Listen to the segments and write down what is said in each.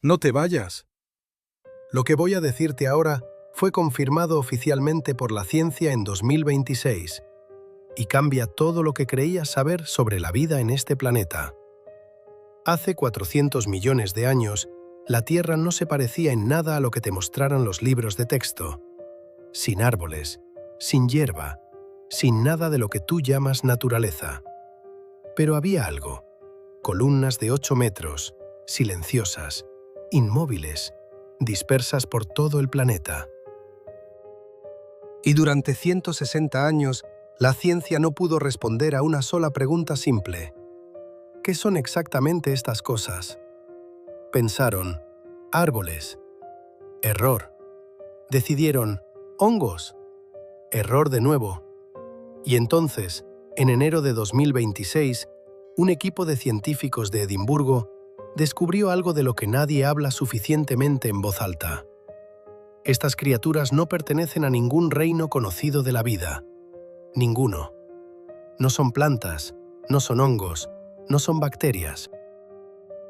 No te vayas. Lo que voy a decirte ahora fue confirmado oficialmente por la ciencia en 2026 y cambia todo lo que creías saber sobre la vida en este planeta. Hace 400 millones de años, la Tierra no se parecía en nada a lo que te mostraran los libros de texto. Sin árboles, sin hierba, sin nada de lo que tú llamas naturaleza. Pero había algo. Columnas de 8 metros, silenciosas, inmóviles, dispersas por todo el planeta. Y durante 160 años, la ciencia no pudo responder a una sola pregunta simple. ¿Qué son exactamente estas cosas? Pensaron, árboles. Error. Decidieron, hongos. Error de nuevo. Y entonces, en enero de 2026, un equipo de científicos de Edimburgo descubrió algo de lo que nadie habla suficientemente en voz alta. Estas criaturas no pertenecen a ningún reino conocido de la vida. Ninguno. No son plantas, no son hongos, no son bacterias.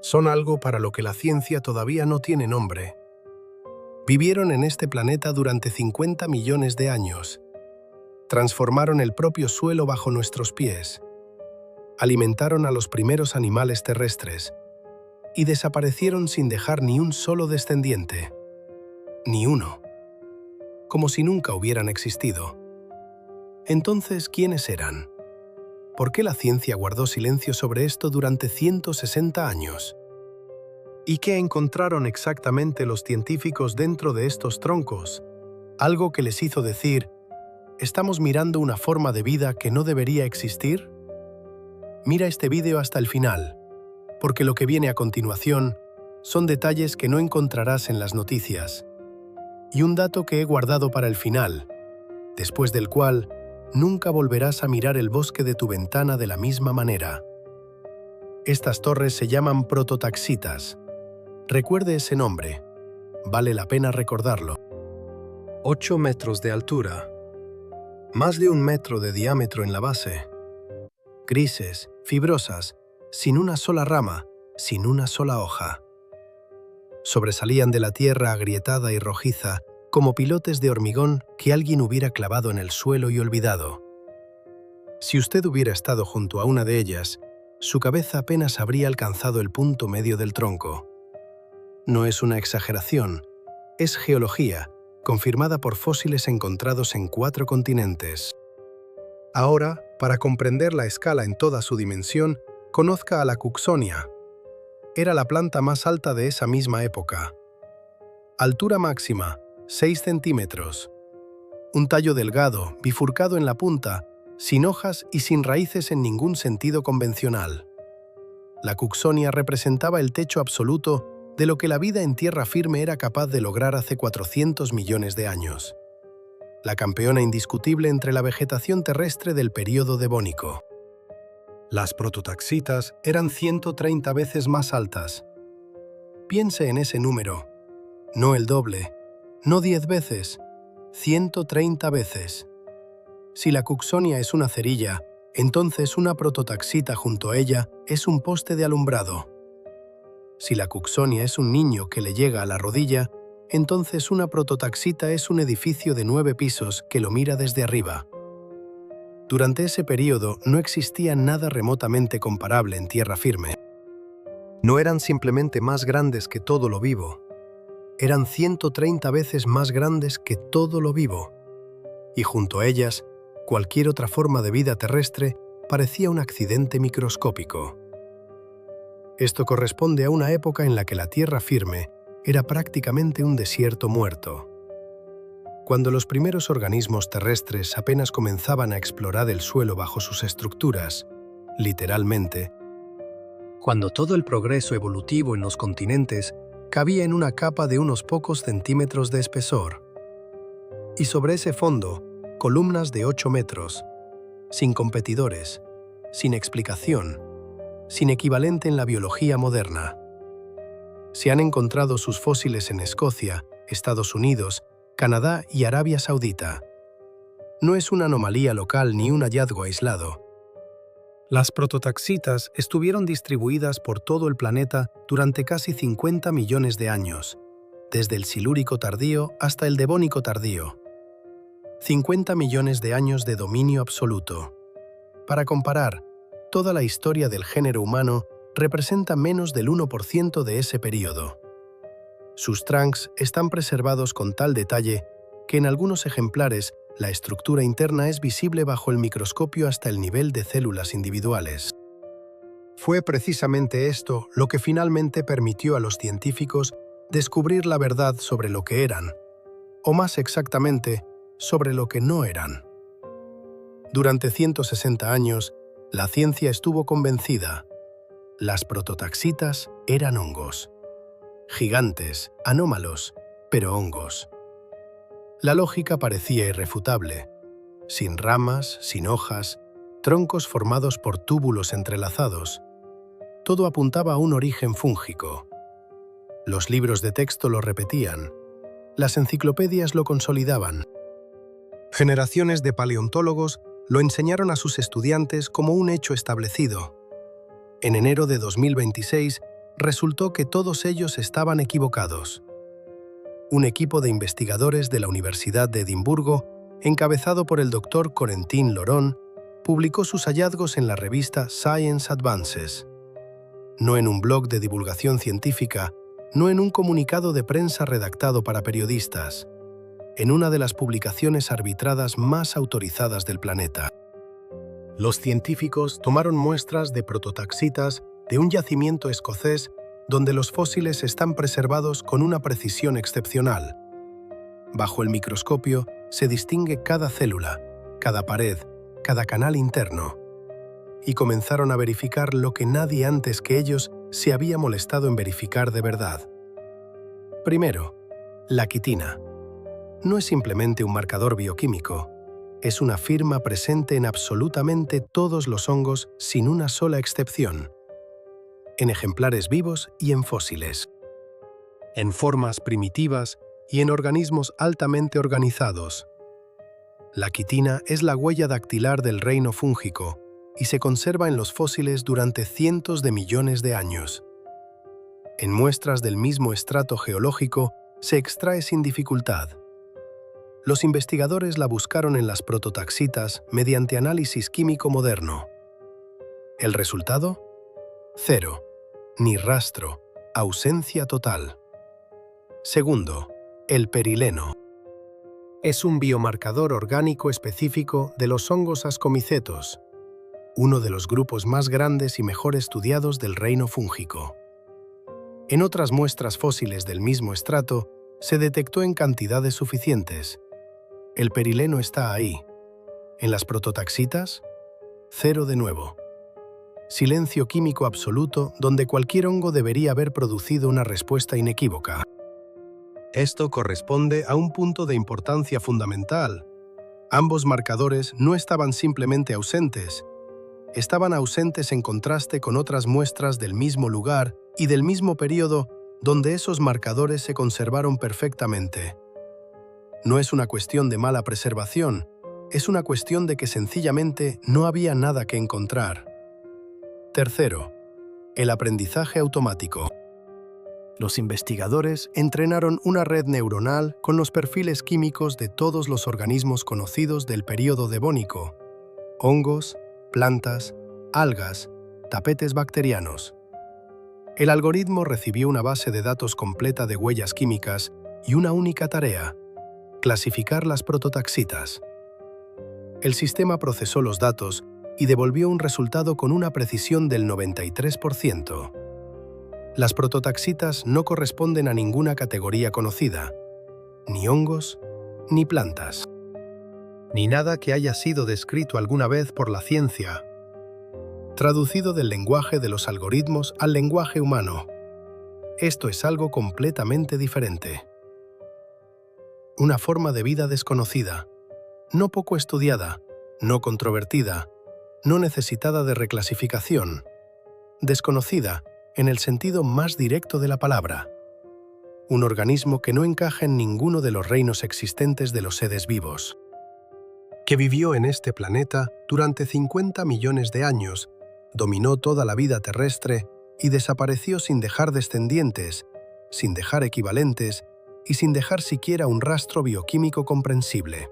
Son algo para lo que la ciencia todavía no tiene nombre. Vivieron en este planeta durante 50 millones de años. Transformaron el propio suelo bajo nuestros pies. Alimentaron a los primeros animales terrestres y desaparecieron sin dejar ni un solo descendiente. Ni uno. Como si nunca hubieran existido. Entonces, ¿quiénes eran? ¿Por qué la ciencia guardó silencio sobre esto durante 160 años? ¿Y qué encontraron exactamente los científicos dentro de estos troncos? Algo que les hizo decir, ¿estamos mirando una forma de vida que no debería existir? Mira este vídeo hasta el final, porque lo que viene a continuación son detalles que no encontrarás en las noticias. Y un dato que he guardado para el final, después del cual nunca volverás a mirar el bosque de tu ventana de la misma manera. Estas torres se llaman prototaxitas. Recuerde ese nombre. Vale la pena recordarlo. 8 metros de altura. Más de 1 metro de diámetro en la base. Grises, fibrosas, sin una sola rama, sin una sola hoja. Sobresalían de la tierra agrietada y rojiza como pilotes de hormigón que alguien hubiera clavado en el suelo y olvidado. Si usted hubiera estado junto a una de ellas, su cabeza apenas habría alcanzado el punto medio del tronco. No es una exageración, es geología, confirmada por fósiles encontrados en 4 continentes. Ahora, para comprender la escala en toda su dimensión, conozca a la Cooksonia. Era la planta más alta de esa misma época. Altura máxima, 6 centímetros. Un tallo delgado, bifurcado en la punta, sin hojas y sin raíces en ningún sentido convencional. La Cooksonia representaba el techo absoluto de lo que la vida en tierra firme era capaz de lograr hace 400 millones de años. La campeona indiscutible entre la vegetación terrestre del período devónico. Las prototaxitas eran 130 veces más altas. Piense en ese número. No el doble, no 10 veces, 130 veces. Si la Cooksonia es una cerilla, entonces una prototaxita junto a ella es un poste de alumbrado. Si la Cooksonia es un niño que le llega a la rodilla, entonces una prototaxita es un edificio de 9 pisos que lo mira desde arriba. Durante ese período no existía nada remotamente comparable en tierra firme. No eran simplemente más grandes que todo lo vivo. Eran 130 veces más grandes que todo lo vivo. Y junto a ellas, cualquier otra forma de vida terrestre parecía un accidente microscópico. Esto corresponde a una época en la que la tierra firme era prácticamente un desierto muerto. Cuando los primeros organismos terrestres apenas comenzaban a explorar el suelo bajo sus estructuras, literalmente, cuando todo el progreso evolutivo en los continentes cabía en una capa de unos pocos centímetros de espesor. Y sobre ese fondo, columnas de 8 metros, sin competidores, sin explicación, sin equivalente en la biología moderna. Se han encontrado sus fósiles en Escocia, Estados Unidos, Canadá y Arabia Saudita. No es una anomalía local ni un hallazgo aislado. Las prototaxitas estuvieron distribuidas por todo el planeta durante casi 50 millones de años, desde el Silúrico tardío hasta el Devónico tardío. 50 millones de años de dominio absoluto. Para comparar, toda la historia del género humano representa menos del 1% de ese período. Sus trunks están preservados con tal detalle que en algunos ejemplares la estructura interna es visible bajo el microscopio hasta el nivel de células individuales. Fue precisamente esto lo que finalmente permitió a los científicos descubrir la verdad sobre lo que eran, o más exactamente, sobre lo que no eran. Durante 160 años, la ciencia estuvo convencida. Las prototaxitas eran hongos. Gigantes, anómalos, pero hongos. La lógica parecía irrefutable. Sin ramas, sin hojas, troncos formados por túbulos entrelazados. Todo apuntaba a un origen fúngico. Los libros de texto lo repetían. Las enciclopedias lo consolidaban. Generaciones de paleontólogos lo enseñaron a sus estudiantes como un hecho establecido. En enero de 2026, resultó que todos ellos estaban equivocados. Un equipo de investigadores de la Universidad de Edimburgo, encabezado por el Dr. Corentin Loron, publicó sus hallazgos en la revista Science Advances. No en un blog de divulgación científica, no en un comunicado de prensa redactado para periodistas, en una de las publicaciones arbitradas más autorizadas del planeta. Los científicos tomaron muestras de prototaxitas de un yacimiento escocés donde los fósiles están preservados con una precisión excepcional. Bajo el microscopio se distingue cada célula, cada pared, cada canal interno. Y comenzaron a verificar lo que nadie antes que ellos se había molestado en verificar de verdad. Primero, la quitina. No es simplemente un marcador bioquímico, es una firma presente en absolutamente todos los hongos sin una sola excepción. En ejemplares vivos y en fósiles. En formas primitivas y en organismos altamente organizados. La quitina es la huella dactilar del reino fúngico y se conserva en los fósiles durante cientos de millones de años. En muestras del mismo estrato geológico se extrae sin dificultad. Los investigadores la buscaron en las prototaxitas mediante análisis químico moderno. ¿El resultado? Cero. Ni rastro. Ausencia total. Segundo, el perileno. Es un biomarcador orgánico específico de los hongos ascomicetos, uno de los grupos más grandes y mejor estudiados del reino fúngico. En otras muestras fósiles del mismo estrato, se detectó en cantidades suficientes. El perileno está ahí. En las prototaxitas, cero de nuevo. Silencio químico absoluto donde cualquier hongo debería haber producido una respuesta inequívoca. Esto corresponde a un punto de importancia fundamental. Ambos marcadores no estaban simplemente ausentes, estaban ausentes en contraste con otras muestras del mismo lugar y del mismo periodo donde esos marcadores se conservaron perfectamente. No es una cuestión de mala preservación, es una cuestión de que sencillamente no había nada que encontrar. Tercero, el aprendizaje automático. Los investigadores entrenaron una red neuronal con los perfiles químicos de todos los organismos conocidos del período devónico: hongos, plantas, algas, tapetes bacterianos. El algoritmo recibió una base de datos completa de huellas químicas y una única tarea: clasificar las prototaxitas. El sistema procesó los datos y devolvió un resultado con una precisión del 93%. Las prototaxitas no corresponden a ninguna categoría conocida, ni hongos, ni plantas, ni nada que haya sido descrito alguna vez por la ciencia. Traducido del lenguaje de los algoritmos al lenguaje humano. Esto es algo completamente diferente. Una forma de vida desconocida, no poco estudiada, no controvertida, no necesitada de reclasificación, desconocida en el sentido más directo de la palabra. Un organismo que no encaja en ninguno de los reinos existentes de los seres vivos. Que vivió en este planeta durante 50 millones de años dominó toda la vida terrestre y desapareció sin dejar descendientes, sin dejar equivalentes y sin dejar siquiera un rastro bioquímico comprensible.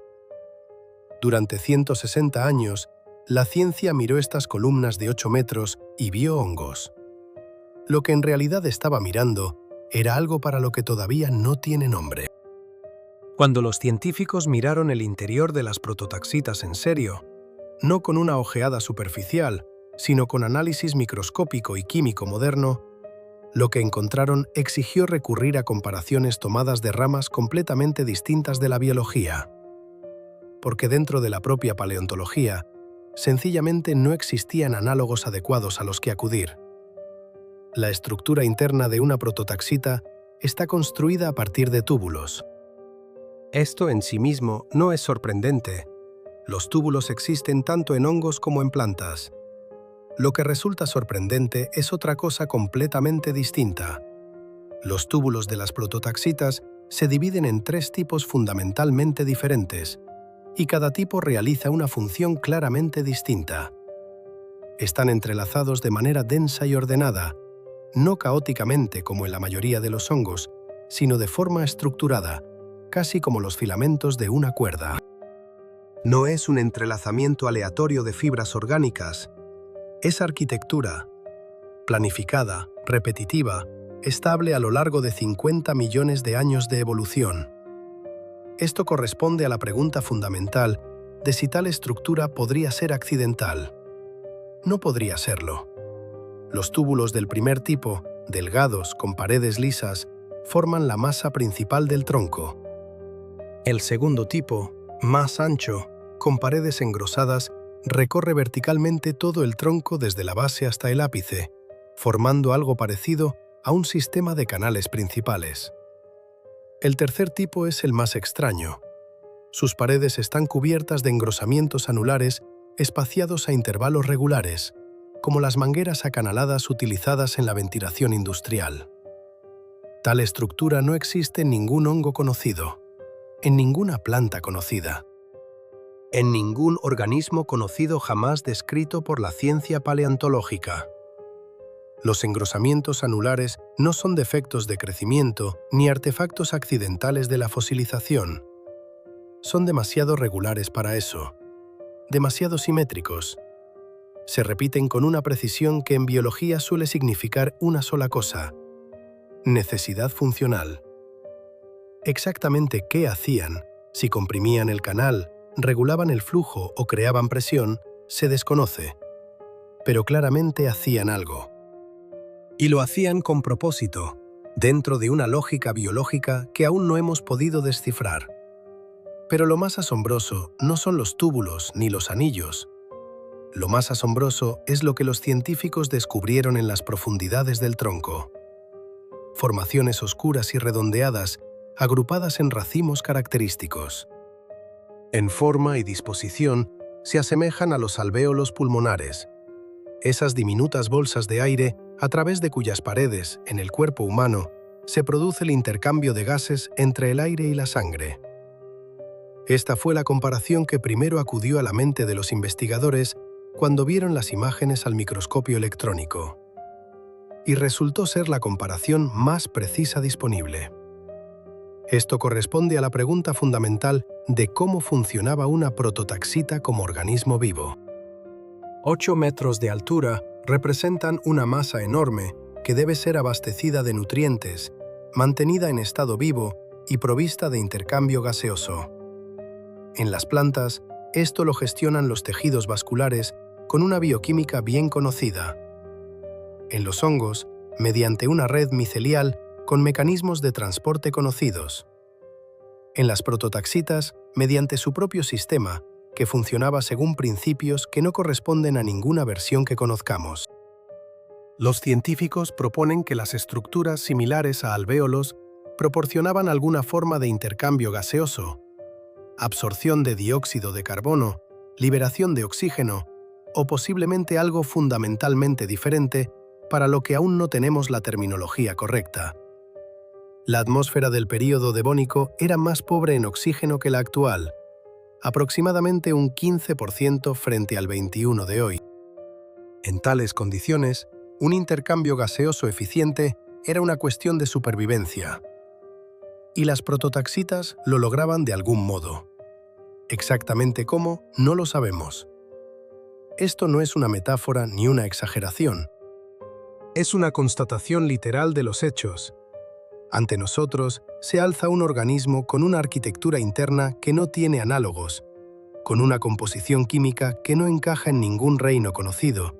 Durante 160 años, la ciencia miró estas columnas de 8 metros y vio hongos. Lo que en realidad estaba mirando era algo para lo que todavía no tiene nombre. Cuando los científicos miraron el interior de las prototaxitas en serio, no con una ojeada superficial, sino con análisis microscópico y químico moderno, lo que encontraron exigió recurrir a comparaciones tomadas de ramas completamente distintas de la biología. Porque dentro de la propia paleontología, sencillamente no existían análogos adecuados a los que acudir. La estructura interna de una prototaxita está construida a partir de túbulos. Esto en sí mismo no es sorprendente. Los túbulos existen tanto en hongos como en plantas. Lo que resulta sorprendente es otra cosa completamente distinta. Los túbulos de las prototaxitas se dividen en 3 tipos fundamentalmente diferentes, y cada tipo realiza una función claramente distinta. Están entrelazados de manera densa y ordenada, no caóticamente como en la mayoría de los hongos, sino de forma estructurada, casi como los filamentos de una cuerda. No es un entrelazamiento aleatorio de fibras orgánicas, es arquitectura, planificada, repetitiva, estable a lo largo de 50 millones de años de evolución. Esto corresponde a la pregunta fundamental de si tal estructura podría ser accidental. No podría serlo. Los túbulos del primer tipo, delgados, con paredes lisas, forman la masa principal del tronco. El segundo tipo, más ancho, con paredes engrosadas, recorre verticalmente todo el tronco desde la base hasta el ápice, formando algo parecido a un sistema de canales principales. El tercer tipo es el más extraño. Sus paredes están cubiertas de engrosamientos anulares espaciados a intervalos regulares, como las mangueras acanaladas utilizadas en la ventilación industrial. Tal estructura no existe en ningún hongo conocido, en ninguna planta conocida, en ningún organismo conocido jamás descrito por la ciencia paleontológica. Los engrosamientos anulares no son defectos de crecimiento ni artefactos accidentales de la fosilización. Son demasiado regulares para eso, demasiado simétricos. Se repiten con una precisión que en biología suele significar una sola cosa: necesidad funcional. Exactamente qué hacían, si comprimían el canal, regulaban el flujo o creaban presión, se desconoce. Pero claramente hacían algo. Y lo hacían con propósito, dentro de una lógica biológica que aún no hemos podido descifrar. Pero lo más asombroso no son los túbulos ni los anillos. Lo más asombroso es lo que los científicos descubrieron en las profundidades del tronco. Formaciones oscuras y redondeadas, agrupadas en racimos característicos. En forma y disposición, se asemejan a los alvéolos pulmonares, esas diminutas bolsas de aire a través de cuyas paredes, en el cuerpo humano, se produce el intercambio de gases entre el aire y la sangre. Esta fue la comparación que primero acudió a la mente de los investigadores cuando vieron las imágenes al microscopio electrónico. Y resultó ser la comparación más precisa disponible. Esto corresponde a la pregunta fundamental de cómo funcionaba una prototaxita como organismo vivo. 8 metros de altura representan una masa enorme que debe ser abastecida de nutrientes, mantenida en estado vivo y provista de intercambio gaseoso. En las plantas, esto lo gestionan los tejidos vasculares con una bioquímica bien conocida. En los hongos, mediante una red micelial con mecanismos de transporte conocidos. En las prototaxitas, mediante su propio sistema, que funcionaba según principios que no corresponden a ninguna versión que conozcamos. Los científicos proponen que las estructuras similares a alvéolos proporcionaban alguna forma de intercambio gaseoso, absorción de dióxido de carbono, liberación de oxígeno, o posiblemente algo fundamentalmente diferente para lo que aún no tenemos la terminología correcta. La atmósfera del período devónico era más pobre en oxígeno que la actual, aproximadamente un 15% frente al 21% de hoy. En tales condiciones, un intercambio gaseoso eficiente era una cuestión de supervivencia. Y las prototaxitas lo lograban de algún modo. Exactamente cómo, no lo sabemos. Esto no es una metáfora ni una exageración. Es una constatación literal de los hechos. Ante nosotros se alza un organismo con una arquitectura interna que no tiene análogos, con una composición química que no encaja en ningún reino conocido,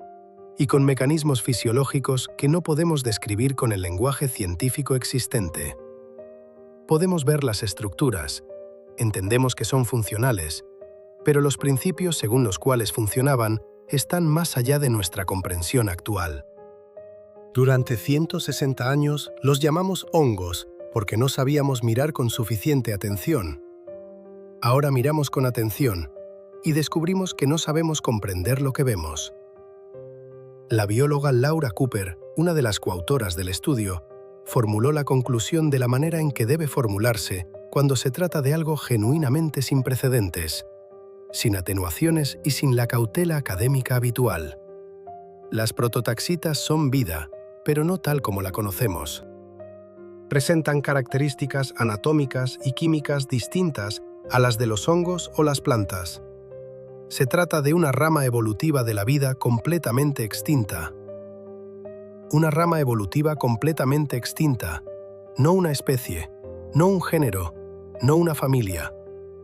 y con mecanismos fisiológicos que no podemos describir con el lenguaje científico existente. Podemos ver las estructuras, entendemos que son funcionales, pero los principios según los cuales funcionaban están más allá de nuestra comprensión actual. Durante 160 años los llamamos hongos porque no sabíamos mirar con suficiente atención. Ahora miramos con atención y descubrimos que no sabemos comprender lo que vemos. La bióloga Laura Cooper, una de las coautoras del estudio, formuló la conclusión de la manera en que debe formularse cuando se trata de algo genuinamente sin precedentes, sin atenuaciones y sin la cautela académica habitual. Las prototaxitas son vida, pero no tal como la conocemos. Presentan características anatómicas y químicas distintas a las de los hongos o las plantas. Se trata de una rama evolutiva de la vida completamente extinta. Una rama evolutiva completamente extinta, no una especie, no un género, no una familia,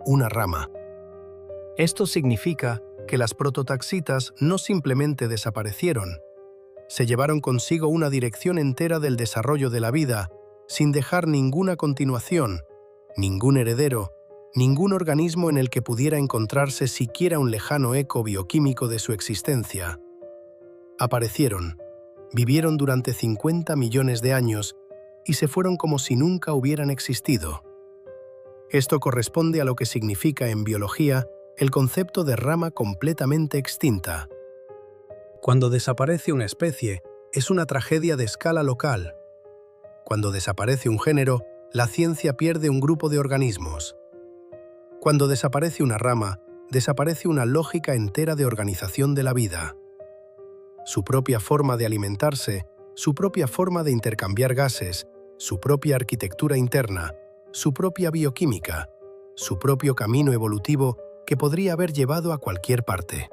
una rama. Esto significa que las prototaxitas no simplemente desaparecieron, se llevaron consigo una dirección entera del desarrollo de la vida, sin dejar ninguna continuación, ningún heredero, ningún organismo en el que pudiera encontrarse siquiera un lejano eco bioquímico de su existencia. Aparecieron, vivieron durante 50 millones de años y se fueron como si nunca hubieran existido. Esto corresponde a lo que significa en biología el concepto de rama completamente extinta. Cuando desaparece una especie, es una tragedia de escala local. Cuando desaparece un género, la ciencia pierde un grupo de organismos. Cuando desaparece una rama, desaparece una lógica entera de organización de la vida. Su propia forma de alimentarse, su propia forma de intercambiar gases, su propia arquitectura interna, su propia bioquímica, su propio camino evolutivo que podría haber llevado a cualquier parte.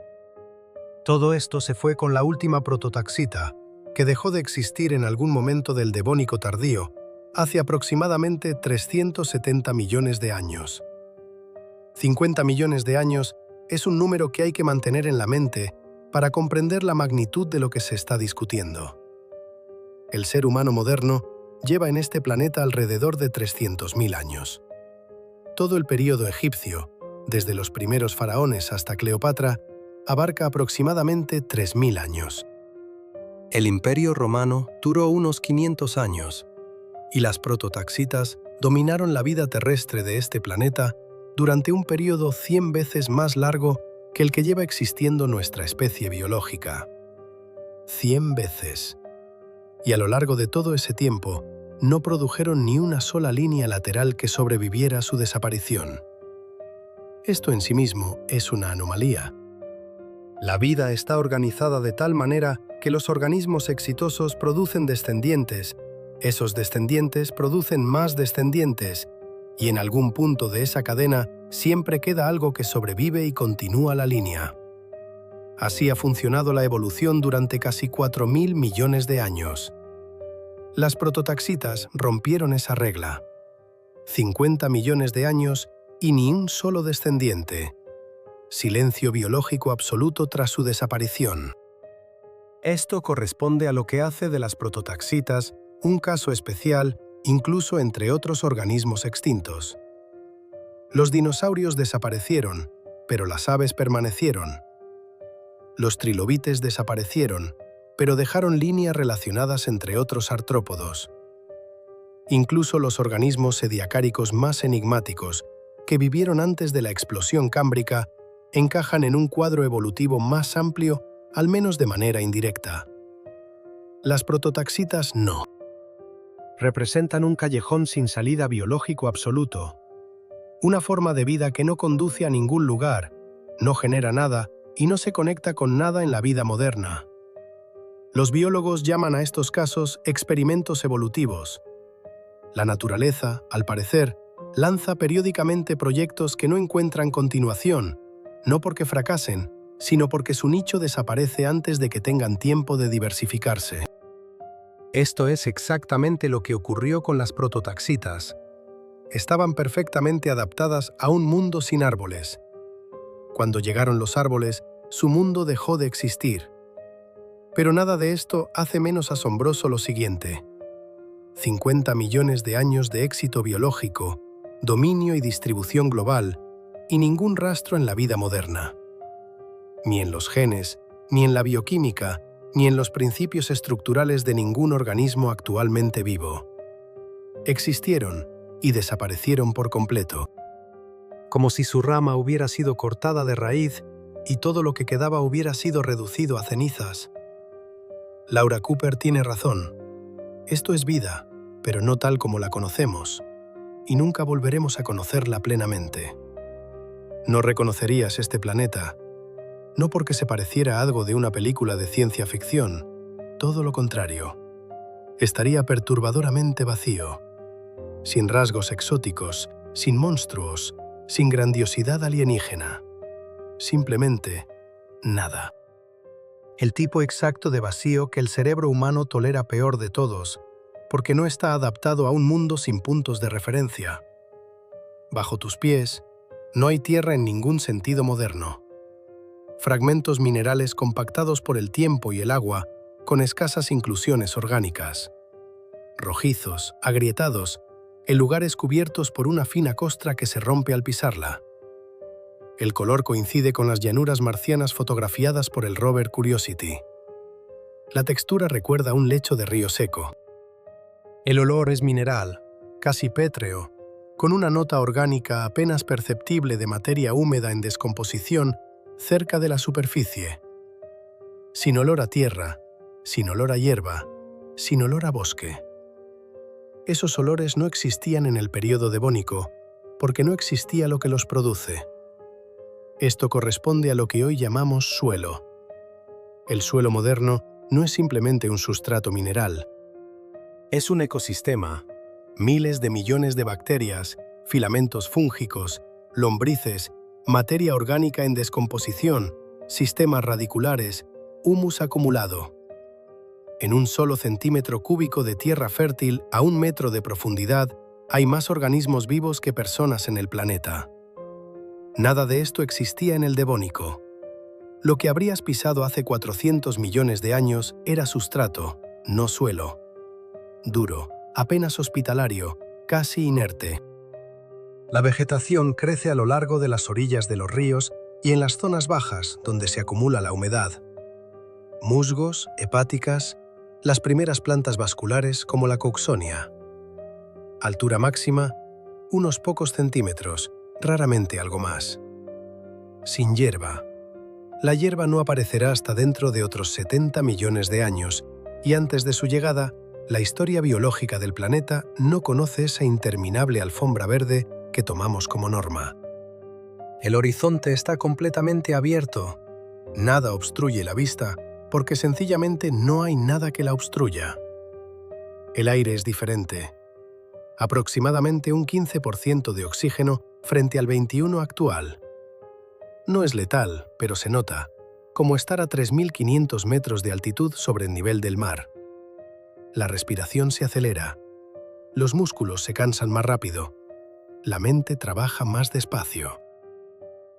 Todo esto se fue con la última prototaxita, que dejó de existir en algún momento del Devónico tardío, hace aproximadamente 370 millones de años. 50 millones de años es un número que hay que mantener en la mente para comprender la magnitud de lo que se está discutiendo. El ser humano moderno lleva en este planeta alrededor de 300.000 años. Todo el período egipcio, desde los primeros faraones hasta Cleopatra, abarca aproximadamente 3.000 años. El Imperio Romano duró unos 500 años, y las prototaxitas dominaron la vida terrestre de este planeta durante un período 100 veces más largo que el que lleva existiendo nuestra especie biológica. 100 veces. Y a lo largo de todo ese tiempo, no produjeron ni una sola línea lateral que sobreviviera a su desaparición. Esto en sí mismo es una anomalía. La vida está organizada de tal manera que los organismos exitosos producen descendientes, esos descendientes producen más descendientes, y en algún punto de esa cadena siempre queda algo que sobrevive y continúa la línea. Así ha funcionado la evolución durante casi 4.000 millones de años. Las prototaxitas rompieron esa regla. 50 millones de años y ni un solo descendiente. Silencio biológico absoluto tras su desaparición. Esto corresponde a lo que hace de las prototaxitas un caso especial, incluso entre otros organismos extintos. Los dinosaurios desaparecieron, pero las aves permanecieron. Los trilobites desaparecieron, pero dejaron líneas relacionadas entre otros artrópodos. Incluso los organismos ediacáricos más enigmáticos, que vivieron antes de la explosión cámbrica, encajan en un cuadro evolutivo más amplio, al menos de manera indirecta. Las prototaxitas no. Representan un callejón sin salida biológico absoluto. Una forma de vida que no conduce a ningún lugar, no genera nada y no se conecta con nada en la vida moderna. Los biólogos llaman a estos casos experimentos evolutivos. La naturaleza, al parecer, lanza periódicamente proyectos que no encuentran continuación, no porque fracasen, sino porque su nicho desaparece antes de que tengan tiempo de diversificarse. Esto es exactamente lo que ocurrió con las prototaxitas. Estaban perfectamente adaptadas a un mundo sin árboles. Cuando llegaron los árboles, su mundo dejó de existir. Pero nada de esto hace menos asombroso lo siguiente: 50 millones de años de éxito biológico, dominio y distribución global, y ningún rastro en la vida moderna. Ni en los genes, ni en la bioquímica, ni en los principios estructurales de ningún organismo actualmente vivo. Existieron y desaparecieron por completo, como si su rama hubiera sido cortada de raíz y todo lo que quedaba hubiera sido reducido a cenizas. Laura Cooper tiene razón. Esto es vida, pero no tal como la conocemos, y nunca volveremos a conocerla plenamente. No reconocerías este planeta, no porque se pareciera a algo de una película de ciencia ficción, todo lo contrario. Estaría perturbadoramente vacío, sin rasgos exóticos, sin monstruos, sin grandiosidad alienígena. Simplemente nada. El tipo exacto de vacío que el cerebro humano tolera peor de todos, porque no está adaptado a un mundo sin puntos de referencia. Bajo tus pies, no hay tierra en ningún sentido moderno. Fragmentos minerales compactados por el tiempo y el agua, con escasas inclusiones orgánicas. Rojizos, agrietados, en lugares cubiertos por una fina costra que se rompe al pisarla. El color coincide con las llanuras marcianas fotografiadas por el rover Curiosity. La textura recuerda un lecho de río seco. El olor es mineral, casi pétreo, con una nota orgánica apenas perceptible de materia húmeda en descomposición cerca de la superficie. Sin olor a tierra, sin olor a hierba, sin olor a bosque. Esos olores no existían en el período devónico, porque no existía lo que los produce. Esto corresponde a lo que hoy llamamos suelo. El suelo moderno no es simplemente un sustrato mineral. Es un ecosistema, miles de millones de bacterias, filamentos fúngicos, lombrices, materia orgánica en descomposición, sistemas radiculares, humus acumulado. En un solo centímetro cúbico de tierra fértil a 1 metro de profundidad, hay más organismos vivos que personas en el planeta. Nada de esto existía en el Devónico. Lo que habrías pisado hace 400 millones de años era sustrato, no suelo. Duro, apenas hospitalario, casi inerte. La vegetación crece a lo largo de las orillas de los ríos y en las zonas bajas donde se acumula la humedad. Musgos, hepáticas, las primeras plantas vasculares como la Cooksonia. Altura máxima, unos pocos centímetros, raramente algo más. Sin hierba. La hierba no aparecerá hasta dentro de otros 70 millones de años, y antes de su llegada, la historia biológica del planeta no conoce esa interminable alfombra verde que tomamos como norma. El horizonte está completamente abierto. Nada obstruye la vista, porque sencillamente no hay nada que la obstruya. El aire es diferente. Aproximadamente un 15% de oxígeno frente al 21% actual. No es letal, pero se nota, como estar a 3.500 metros de altitud sobre el nivel del mar. La respiración se acelera. Los músculos se cansan más rápido. La mente trabaja más despacio.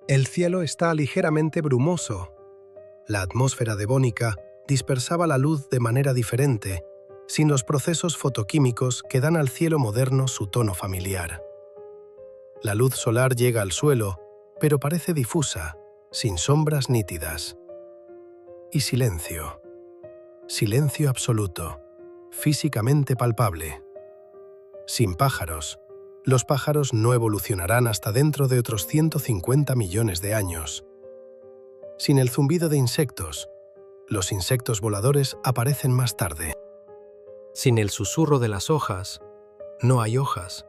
El cielo está ligeramente brumoso. La atmósfera devónica dispersaba la luz de manera diferente, sin los procesos fotoquímicos que dan al cielo moderno su tono familiar. La luz solar llega al suelo, pero parece difusa, sin sombras nítidas. Y silencio. Silencio absoluto, físicamente palpable. Sin pájaros. Los pájaros no evolucionarán hasta dentro de otros 150 millones de años. Sin el zumbido de insectos. Los insectos voladores aparecen más tarde. Sin el susurro de las hojas. No hay hojas.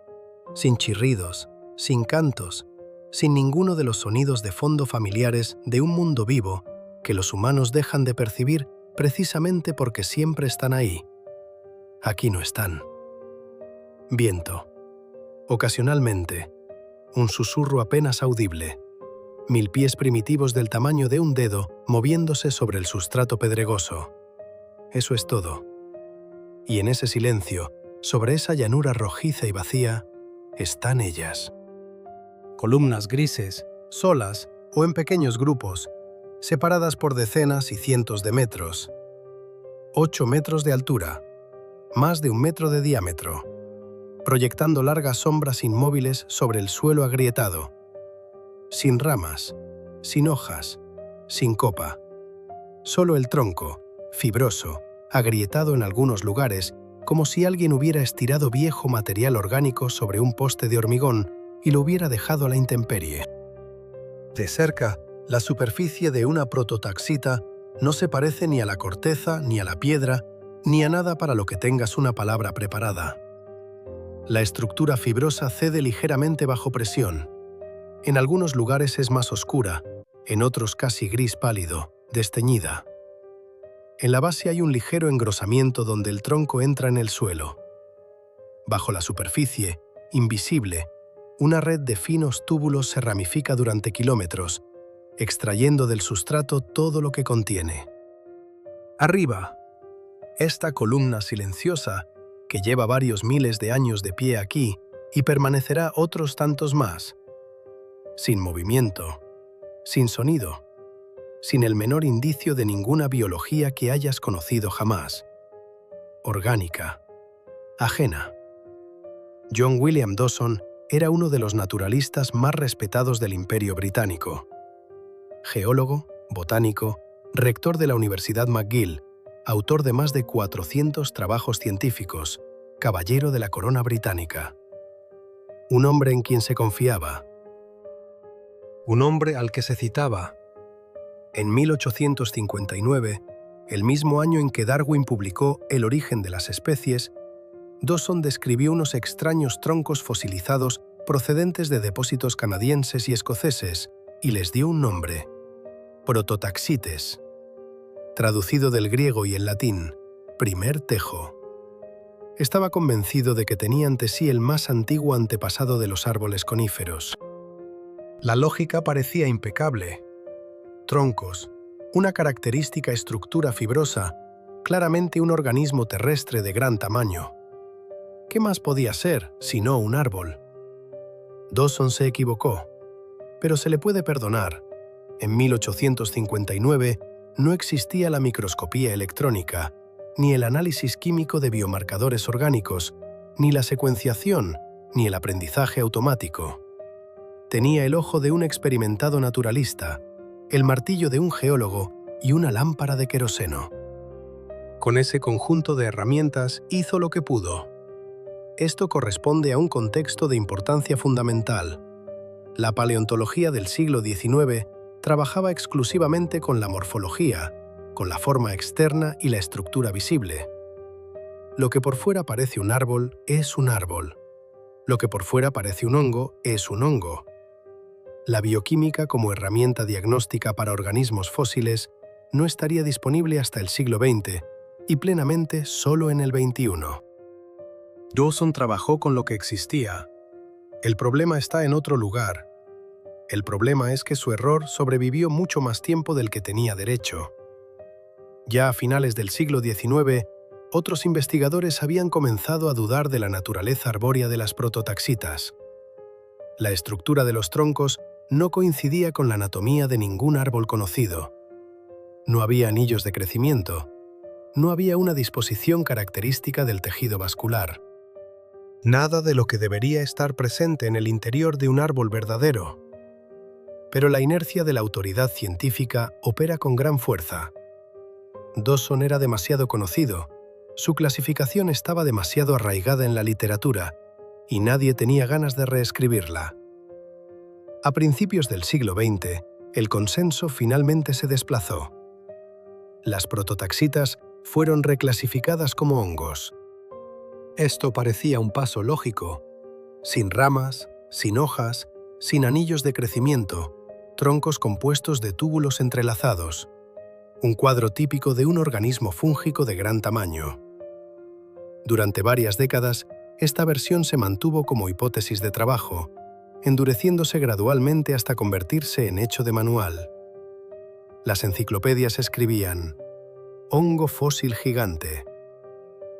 Sin chirridos, sin cantos, sin ninguno de los sonidos de fondo familiares de un mundo vivo que los humanos dejan de percibir precisamente porque siempre están ahí. Aquí no están. Viento. Ocasionalmente, un susurro apenas audible. 1000 pies primitivos del tamaño de un dedo moviéndose sobre el sustrato pedregoso. Eso es todo. Y en ese silencio, sobre esa llanura rojiza y vacía, están ellas. Columnas grises, solas o en pequeños grupos, separadas por decenas y cientos de metros. 8 metros de altura, más de 1 metro de diámetro, proyectando largas sombras inmóviles sobre el suelo agrietado. Sin ramas, sin hojas, sin copa. Solo el tronco, fibroso, agrietado en algunos lugares, como si alguien hubiera estirado viejo material orgánico sobre un poste de hormigón y lo hubiera dejado a la intemperie. De cerca, la superficie de una prototaxita no se parece ni a la corteza, ni a la piedra, ni a nada para lo que tengas una palabra preparada. La estructura fibrosa cede ligeramente bajo presión. En algunos lugares es más oscura, en otros casi gris pálido, desteñida. En la base hay un ligero engrosamiento donde el tronco entra en el suelo. Bajo la superficie, invisible, una red de finos túbulos se ramifica durante kilómetros, extrayendo del sustrato todo lo que contiene. Arriba, esta columna silenciosa, que lleva varios miles de años de pie aquí y permanecerá otros tantos más, sin movimiento, sin sonido, sin el menor indicio de ninguna biología que hayas conocido jamás. Orgánica, ajena. John William Dawson era uno de los naturalistas más respetados del Imperio Británico. Geólogo, botánico, rector de la Universidad McGill, autor de más de 400 trabajos científicos, caballero de la Corona Británica. Un hombre en quien se confiaba. Un hombre al que se citaba. En 1859, el mismo año en que Darwin publicó El origen de las especies, Dawson describió unos extraños troncos fosilizados procedentes de depósitos canadienses y escoceses y les dio un nombre: Prototaxites, traducido del griego y el latín, primer tejo. Estaba convencido de que tenía ante sí el más antiguo antepasado de los árboles coníferos. La lógica parecía impecable. Troncos, una característica estructura fibrosa, claramente un organismo terrestre de gran tamaño. ¿Qué más podía ser, sino un árbol? Dawson se equivocó, pero se le puede perdonar. En 1859 no existía la microscopía electrónica, ni el análisis químico de biomarcadores orgánicos, ni la secuenciación, ni el aprendizaje automático. Tenía el ojo de un experimentado naturalista, el martillo de un geólogo y una lámpara de queroseno. Con ese conjunto de herramientas hizo lo que pudo. Esto corresponde a un contexto de importancia fundamental. La paleontología del siglo XIX trabajaba exclusivamente con la morfología, con la forma externa y la estructura visible. Lo que por fuera parece un árbol es un árbol. Lo que por fuera parece un hongo es un hongo. La bioquímica como herramienta diagnóstica para organismos fósiles no estaría disponible hasta el siglo XX y plenamente solo en el XXI. Dawson trabajó con lo que existía. El problema está en otro lugar. El problema es que su error sobrevivió mucho más tiempo del que tenía derecho. Ya a finales del siglo XIX, otros investigadores habían comenzado a dudar de la naturaleza arbórea de las prototaxitas. La estructura de los troncos no coincidía con la anatomía de ningún árbol conocido. No había anillos de crecimiento. No había una disposición característica del tejido vascular. Nada de lo que debería estar presente en el interior de un árbol verdadero. Pero la inercia de la autoridad científica opera con gran fuerza. Dawson era demasiado conocido, su clasificación estaba demasiado arraigada en la literatura, y nadie tenía ganas de reescribirla. A principios del siglo XX, el consenso finalmente se desplazó. Las prototaxitas fueron reclasificadas como hongos. Esto parecía un paso lógico. Sin ramas, sin hojas, sin anillos de crecimiento, troncos compuestos de túbulos entrelazados. un cuadro típico de un organismo fúngico de gran tamaño. Durante varias décadas, esta versión se mantuvo como hipótesis de trabajo, endureciéndose gradualmente hasta convertirse en hecho de manual. Las enciclopedias escribían «hongo fósil gigante».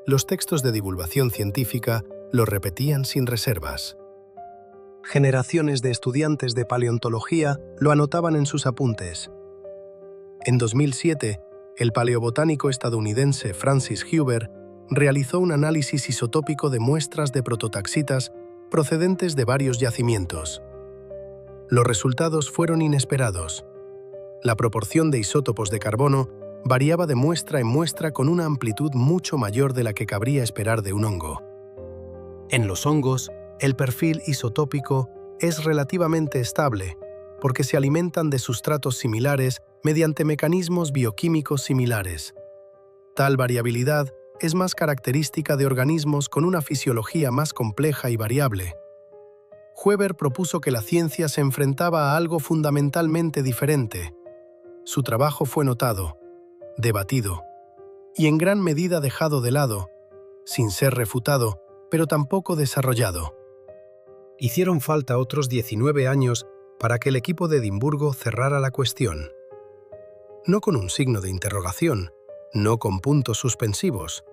Los textos de divulgación científica lo repetían sin reservas. Generaciones de estudiantes de paleontología lo anotaban en sus apuntes. En 2007, el paleobotánico estadounidense Francis Huber realizó un análisis isotópico de muestras de prototaxitas procedentes de varios yacimientos. Los resultados fueron inesperados. La proporción de isótopos de carbono variaba de muestra en muestra con una amplitud mucho mayor de la que cabría esperar de un hongo. En los hongos, el perfil isotópico es relativamente estable porque se alimentan de sustratos similares mediante mecanismos bioquímicos similares. Tal variabilidad es más característica de organismos con una fisiología más compleja y variable. Huber propuso que la ciencia se enfrentaba a algo fundamentalmente diferente. Su trabajo fue notado, debatido y en gran medida dejado de lado, sin ser refutado, pero tampoco desarrollado. Hicieron falta otros 19 años para que el equipo de Edimburgo cerrara la cuestión. No con un signo de interrogación, no con puntos suspensivos,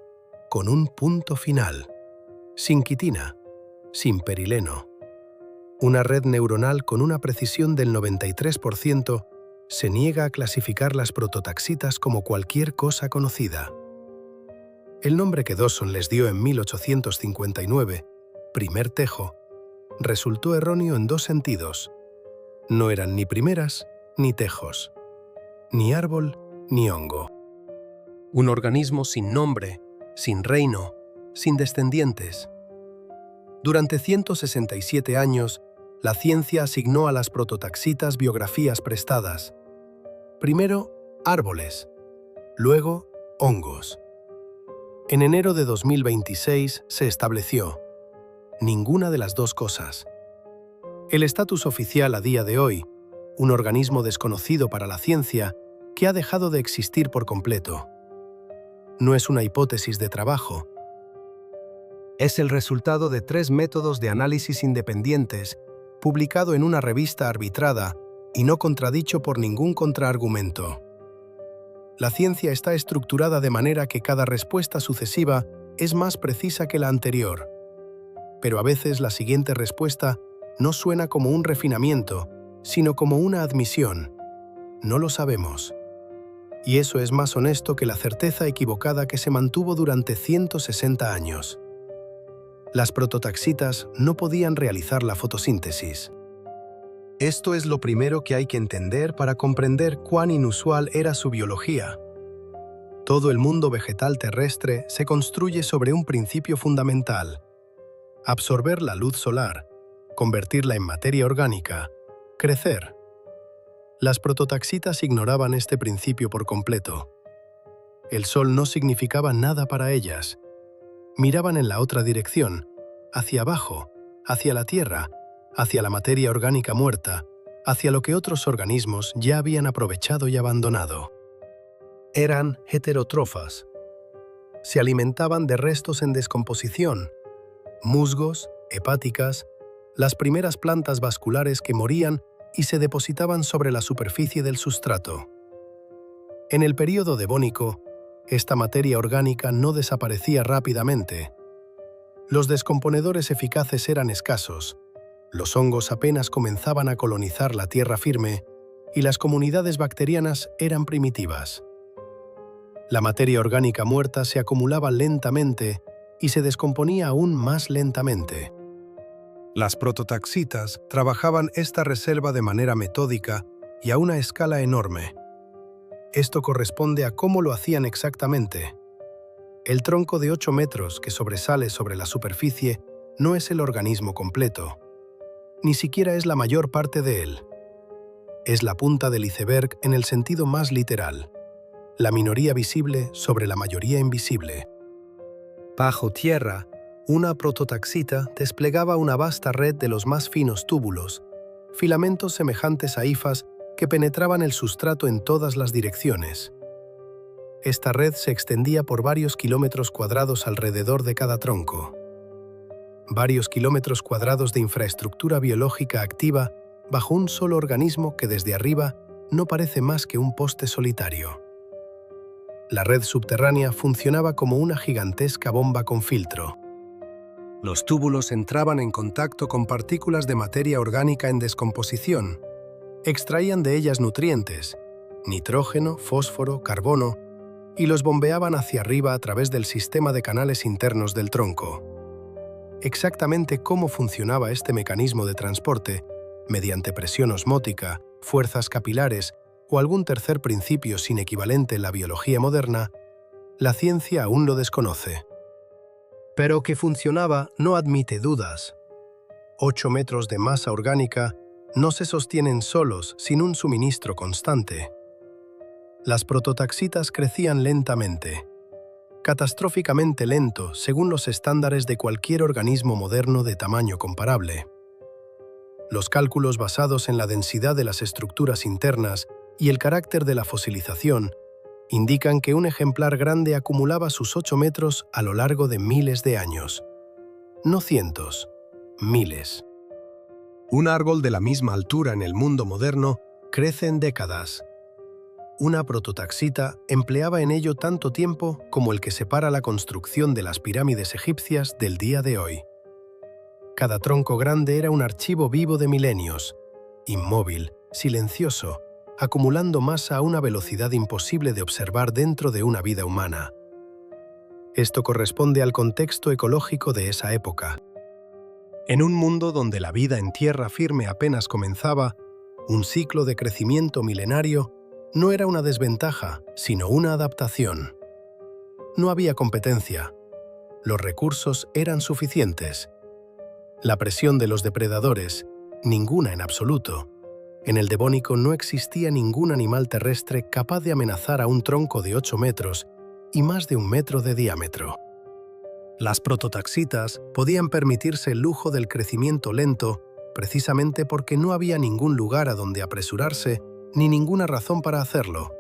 con un punto final, sin quitina, sin perileno. Una red neuronal con una precisión del 93% se niega a clasificar las prototaxitas como cualquier cosa conocida. El nombre que Dawson les dio en 1859, primer tejo, resultó erróneo en dos sentidos. No eran ni primeras ni tejos, ni árbol ni hongo. Un organismo sin nombre, sin reino, sin descendientes. Durante 167 años, la ciencia asignó a las prototaxitas biografías prestadas. Primero, árboles, luego, hongos. En enero de 2026 se estableció ninguna de las dos cosas. El estatus oficial a día de hoy, un organismo desconocido para la ciencia que ha dejado de existir por completo. No es una hipótesis de trabajo. Es el resultado de 3 métodos de análisis independientes, publicado en una revista arbitrada y no contradicho por ningún contraargumento. La ciencia está estructurada de manera que cada respuesta sucesiva es más precisa que la anterior. Pero a veces la siguiente respuesta no suena como un refinamiento, sino como una admisión. No lo sabemos. Y eso es más honesto que la certeza equivocada que se mantuvo durante 160 años. Las prototaxitas no podían realizar la fotosíntesis. Esto es lo primero que hay que entender para comprender cuán inusual era su biología. Todo el mundo vegetal terrestre se construye sobre un principio fundamental: absorber la luz solar, convertirla en materia orgánica, crecer. Las prototaxitas ignoraban este principio por completo. El sol no significaba nada para ellas. Miraban en la otra dirección, hacia abajo, hacia la tierra, hacia la materia orgánica muerta, hacia lo que otros organismos ya habían aprovechado y abandonado. Eran heterótrofas. Se alimentaban de restos en descomposición, musgos, hepáticas, las primeras plantas vasculares que morían y se depositaban sobre la superficie del sustrato. En el período devónico, esta materia orgánica no desaparecía rápidamente. Los descomponedores eficaces eran escasos, los hongos apenas comenzaban a colonizar la tierra firme y las comunidades bacterianas eran primitivas. La materia orgánica muerta se acumulaba lentamente y se descomponía aún más lentamente. Las prototaxitas trabajaban esta reserva de manera metódica y a una escala enorme. Esto corresponde a cómo lo hacían exactamente. El tronco de 8 metros que sobresale sobre la superficie no es el organismo completo. Ni siquiera es la mayor parte de él. Es la punta del iceberg en el sentido más literal. La minoría visible sobre la mayoría invisible. Bajo tierra, una prototaxita desplegaba una vasta red de los más finos túbulos, filamentos semejantes a hifas que penetraban el sustrato en todas las direcciones. Esta red se extendía por varios kilómetros cuadrados alrededor de cada tronco. Varios kilómetros cuadrados de infraestructura biológica activa bajo un solo organismo que desde arriba no parece más que un poste solitario. La red subterránea funcionaba como una gigantesca bomba con filtro. Los túbulos entraban en contacto con partículas de materia orgánica en descomposición. Extraían de ellas nutrientes, nitrógeno, fósforo, carbono, y los bombeaban hacia arriba a través del sistema de canales internos del tronco. Exactamente cómo funcionaba este mecanismo de transporte, mediante presión osmótica, fuerzas capilares o algún tercer principio sin equivalente en la biología moderna, la ciencia aún lo desconoce. Pero que funcionaba no admite dudas. 8 metros de masa orgánica no se sostienen solos sin un suministro constante. Las prototaxitas crecían lentamente, catastróficamente lento según los estándares de cualquier organismo moderno de tamaño comparable. Los cálculos basados en la densidad de las estructuras internas y el carácter de la fosilización indican que un ejemplar grande acumulaba sus 8 metros a lo largo de miles de años. No cientos, miles. Un árbol de la misma altura en el mundo moderno crece en décadas. Una prototaxita empleaba en ello tanto tiempo como el que separa la construcción de las pirámides egipcias del día de hoy. Cada tronco grande era un archivo vivo de milenios, inmóvil, silencioso, acumulando masa a una velocidad imposible de observar dentro de una vida humana. Esto corresponde al contexto ecológico de esa época. En un mundo donde la vida en tierra firme apenas comenzaba, un ciclo de crecimiento milenario no era una desventaja, sino una adaptación. No había competencia. Los recursos eran suficientes. La presión de los depredadores, ninguna en absoluto. En el Devónico no existía ningún animal terrestre capaz de amenazar a un tronco de 8 metros y más de 1 metro de diámetro. Las prototaxitas podían permitirse el lujo del crecimiento lento precisamente porque no había ningún lugar a donde apresurarse ni ninguna razón para hacerlo.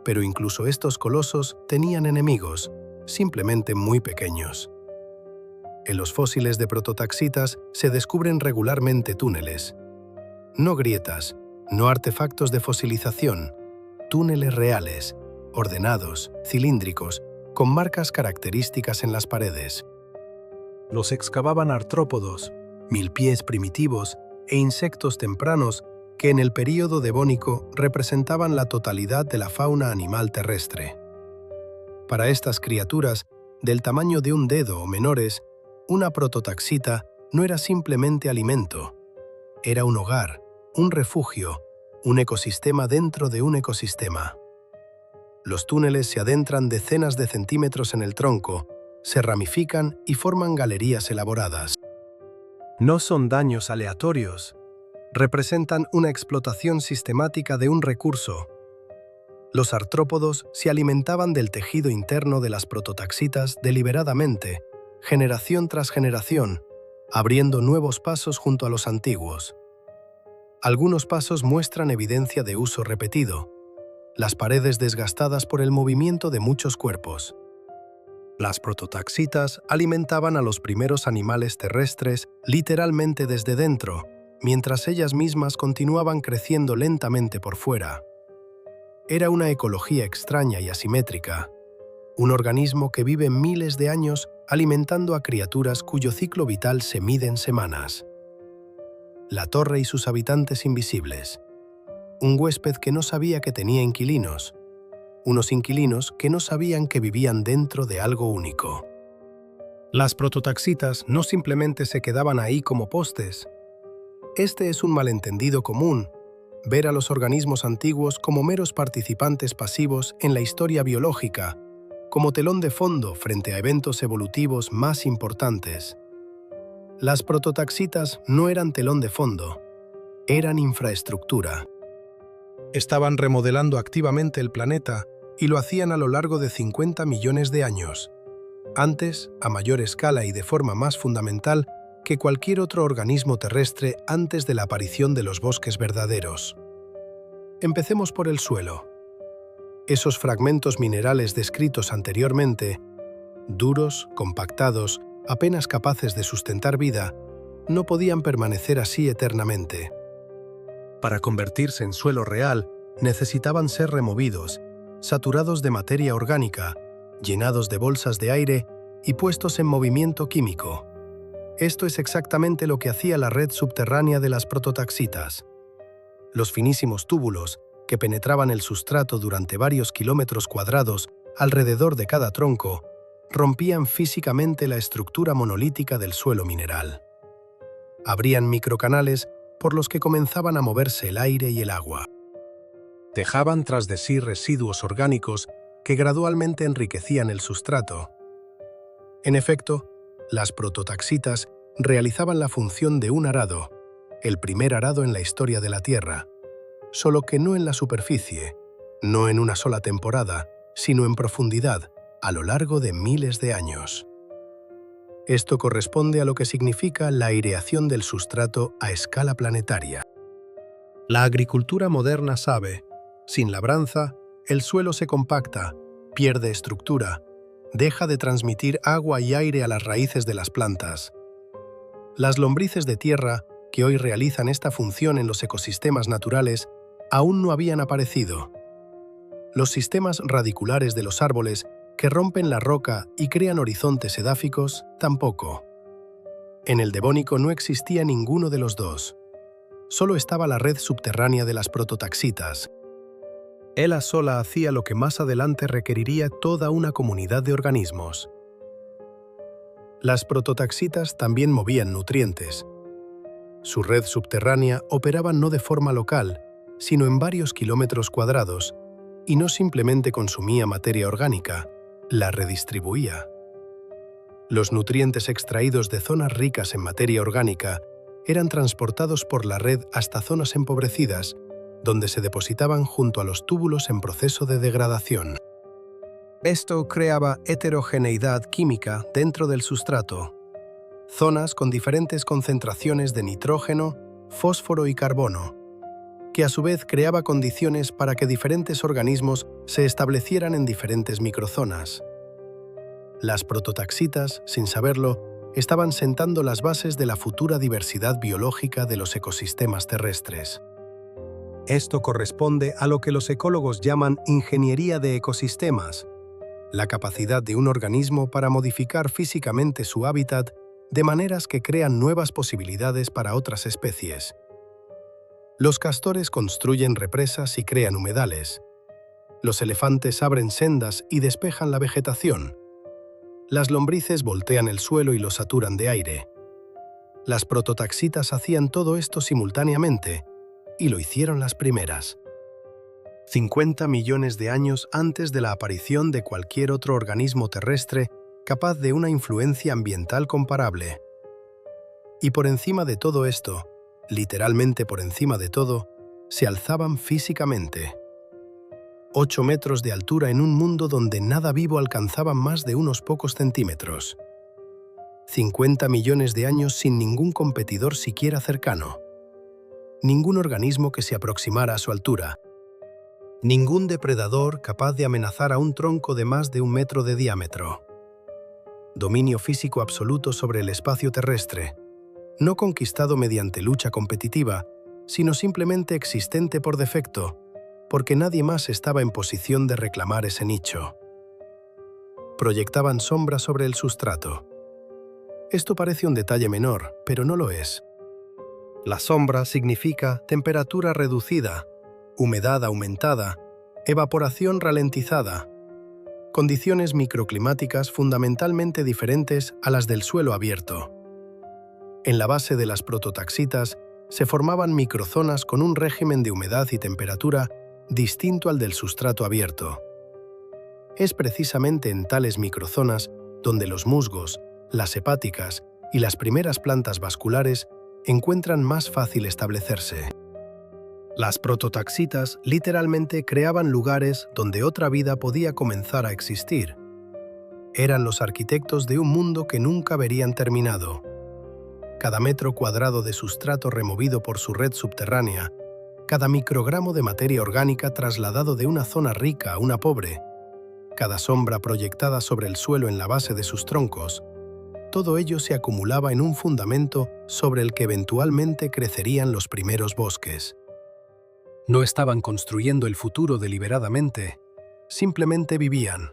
Pero incluso estos colosos tenían enemigos, simplemente muy pequeños. En los fósiles de prototaxitas se descubren regularmente túneles. No grietas, no artefactos de fosilización, túneles reales, ordenados, cilíndricos, con marcas características en las paredes. Los excavaban artrópodos, milpies primitivos e insectos tempranos que en el período devónico representaban la totalidad de la fauna animal terrestre. Para estas criaturas, del tamaño de un dedo o menores, una prototaxita no era simplemente alimento, era un hogar, un refugio, un ecosistema dentro de un ecosistema. Los túneles se adentran decenas de centímetros en el tronco, se ramifican y forman galerías elaboradas. No son daños aleatorios, representan una explotación sistemática de un recurso. Los artrópodos se alimentaban del tejido interno de las prototaxitas deliberadamente, generación tras generación, abriendo nuevos pasos junto a los antiguos. Algunos pasos muestran evidencia de uso repetido, las paredes desgastadas por el movimiento de muchos cuerpos. Las prototaxitas alimentaban a los primeros animales terrestres literalmente desde dentro, mientras ellas mismas continuaban creciendo lentamente por fuera. Era una ecología extraña y asimétrica, un organismo que vive miles de años alimentando a criaturas cuyo ciclo vital se mide en semanas. La torre y sus habitantes invisibles. Un huésped que no sabía que tenía inquilinos. Unos inquilinos que no sabían que vivían dentro de algo único. Las prototaxitas no simplemente se quedaban ahí como postes. Este es un malentendido común, ver a los organismos antiguos como meros participantes pasivos en la historia biológica, como telón de fondo frente a eventos evolutivos más importantes. Las prototaxitas no eran telón de fondo, eran infraestructura. Estaban remodelando activamente el planeta y lo hacían a lo largo de 50 millones de años. Antes, a mayor escala y de forma más fundamental que cualquier otro organismo terrestre antes de la aparición de los bosques verdaderos. Empecemos por el suelo. Esos fragmentos minerales descritos anteriormente, duros, compactados, apenas capaces de sustentar vida, no podían permanecer así eternamente. Para convertirse en suelo real, necesitaban ser removidos, saturados de materia orgánica, llenados de bolsas de aire y puestos en movimiento químico. Esto es exactamente lo que hacía la red subterránea de las prototaxitas. Los finísimos túbulos, que penetraban el sustrato durante varios kilómetros cuadrados alrededor de cada tronco, rompían físicamente la estructura monolítica del suelo mineral. Abrían microcanales por los que comenzaban a moverse el aire y el agua. Dejaban tras de sí residuos orgánicos que gradualmente enriquecían el sustrato. En efecto, las prototaxitas realizaban la función de un arado, el primer arado en la historia de la Tierra, solo que no en la superficie, no en una sola temporada, sino en profundidad, a lo largo de miles de años. Esto corresponde a lo que significa la aireación del sustrato a escala planetaria. La agricultura moderna sabe, sin labranza, el suelo se compacta, pierde estructura, deja de transmitir agua y aire a las raíces de las plantas. Las lombrices de tierra, que hoy realizan esta función en los ecosistemas naturales, aún no habían aparecido. Los sistemas radiculares de los árboles, que rompen la roca y crean horizontes edáficos, tampoco. En el Devónico no existía ninguno de los dos. Solo estaba la red subterránea de las prototaxitas. Ella sola hacía lo que más adelante requeriría toda una comunidad de organismos. Las prototaxitas también movían nutrientes. Su red subterránea operaba no de forma local, sino en varios kilómetros cuadrados, y no simplemente consumía materia orgánica, la redistribuía. Los nutrientes extraídos de zonas ricas en materia orgánica eran transportados por la red hasta zonas empobrecidas, donde se depositaban junto a los túbulos en proceso de degradación. Esto creaba heterogeneidad química dentro del sustrato, zonas con diferentes concentraciones de nitrógeno, fósforo y carbono, que a su vez creaba condiciones para que diferentes organismos se establecieran en diferentes microzonas. Las prototaxitas, sin saberlo, estaban sentando las bases de la futura diversidad biológica de los ecosistemas terrestres. Esto corresponde a lo que los ecólogos llaman ingeniería de ecosistemas, la capacidad de un organismo para modificar físicamente su hábitat de maneras que crean nuevas posibilidades para otras especies. Los castores construyen represas y crean humedales. Los elefantes abren sendas y despejan la vegetación. Las lombrices voltean el suelo y lo saturan de aire. Las prototaxitas hacían todo esto simultáneamente, y lo hicieron las primeras. 50 millones de años antes de la aparición de cualquier otro organismo terrestre capaz de una influencia ambiental comparable. Y por encima de todo esto, literalmente por encima de todo, se alzaban físicamente. 8 metros de altura en un mundo donde nada vivo alcanzaba más de unos pocos centímetros. 50 millones de años sin ningún competidor siquiera cercano. Ningún organismo que se aproximara a su altura. Ningún depredador capaz de amenazar a un tronco de más de 1 metro de diámetro. Dominio físico absoluto sobre el espacio terrestre, no conquistado mediante lucha competitiva, sino simplemente existente por defecto, porque nadie más estaba en posición de reclamar ese nicho. Proyectaban sombra sobre el sustrato. Esto parece un detalle menor, pero no lo es. La sombra significa temperatura reducida, humedad aumentada, evaporación ralentizada, condiciones microclimáticas fundamentalmente diferentes a las del suelo abierto. En la base de las prototaxitas se formaban microzonas con un régimen de humedad y temperatura distinto al del sustrato abierto. Es precisamente en tales microzonas donde los musgos, las hepáticas y las primeras plantas vasculares encuentran más fácil establecerse. Las prototaxitas literalmente creaban lugares donde otra vida podía comenzar a existir. Eran los arquitectos de un mundo que nunca verían terminado. Cada metro cuadrado de sustrato removido por su red subterránea, cada microgramo de materia orgánica trasladado de una zona rica a una pobre, cada sombra proyectada sobre el suelo en la base de sus troncos, todo ello se acumulaba en un fundamento sobre el que eventualmente crecerían los primeros bosques. No estaban construyendo el futuro deliberadamente, simplemente vivían.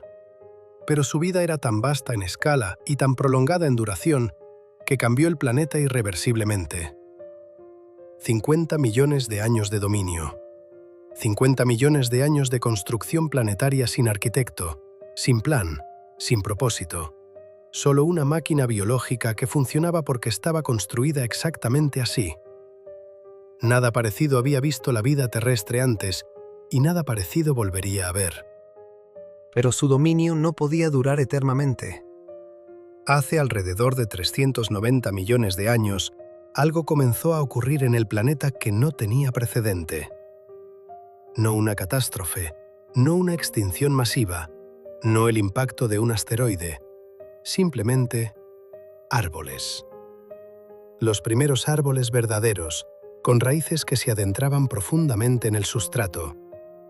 Pero su vida era tan vasta en escala y tan prolongada en duración que cambió el planeta irreversiblemente. 50 millones de años de dominio. 50 millones de años de construcción planetaria sin arquitecto, sin plan, sin propósito. Solo una máquina biológica que funcionaba porque estaba construida exactamente así. Nada parecido había visto la vida terrestre antes, y nada parecido volvería a ver. Pero su dominio no podía durar eternamente. Hace alrededor de 390 millones de años, algo comenzó a ocurrir en el planeta que no tenía precedente. No una catástrofe, no una extinción masiva, no el impacto de un asteroide, simplemente árboles. Los primeros árboles verdaderos, con raíces que se adentraban profundamente en el sustrato,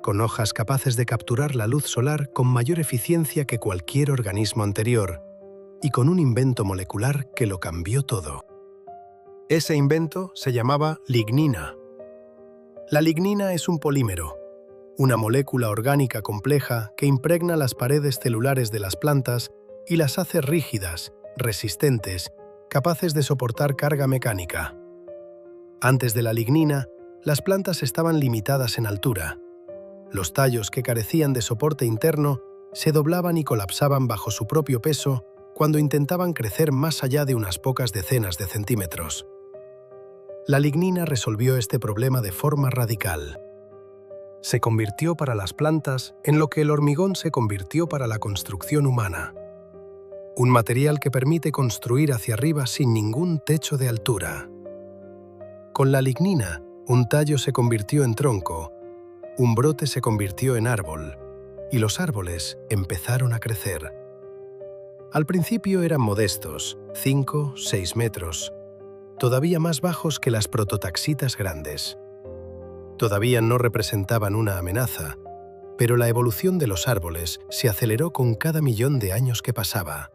con hojas capaces de capturar la luz solar con mayor eficiencia que cualquier organismo anterior, y con un invento molecular que lo cambió todo. Ese invento se llamaba lignina. La lignina es un polímero, una molécula orgánica compleja que impregna las paredes celulares de las plantas y las hace rígidas, resistentes, capaces de soportar carga mecánica. Antes de la lignina, las plantas estaban limitadas en altura. Los tallos que carecían de soporte interno se doblaban y colapsaban bajo su propio peso cuando intentaban crecer más allá de unas pocas decenas de centímetros. La lignina resolvió este problema de forma radical. Se convirtió para las plantas en lo que el hormigón se convirtió para la construcción humana. Un material que permite construir hacia arriba sin ningún techo de altura. Con la lignina, un tallo se convirtió en tronco, un brote se convirtió en árbol, y los árboles empezaron a crecer. Al principio eran modestos, 5, 6 metros, todavía más bajos que las prototaxitas grandes. Todavía no representaban una amenaza, pero la evolución de los árboles se aceleró con cada millón de años que pasaba.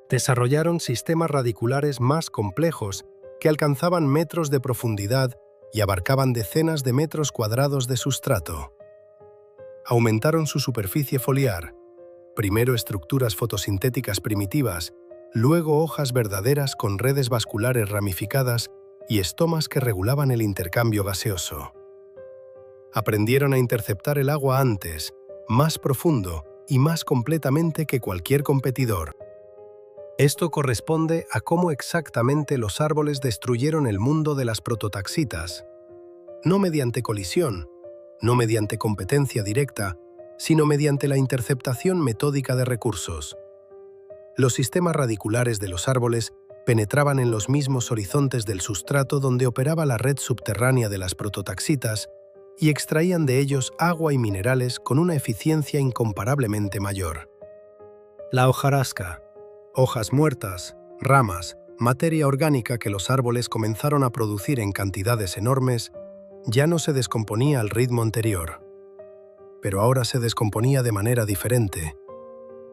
Desarrollaron sistemas radiculares más complejos que alcanzaban metros de profundidad y abarcaban decenas de metros cuadrados de sustrato. Aumentaron su superficie foliar, primero estructuras fotosintéticas primitivas, luego hojas verdaderas con redes vasculares ramificadas y estomas que regulaban el intercambio gaseoso. Aprendieron a interceptar el agua antes, más profundo y más completamente que cualquier competidor. Esto corresponde a cómo exactamente los árboles destruyeron el mundo de las prototaxitas. No mediante colisión, no mediante competencia directa, sino mediante la interceptación metódica de recursos. Los sistemas radiculares de los árboles penetraban en los mismos horizontes del sustrato donde operaba la red subterránea de las prototaxitas y extraían de ellos agua y minerales con una eficiencia incomparablemente mayor. La hojarasca, hojas muertas, ramas, materia orgánica que los árboles comenzaron a producir en cantidades enormes, ya no se descomponía al ritmo anterior. Pero ahora se descomponía de manera diferente.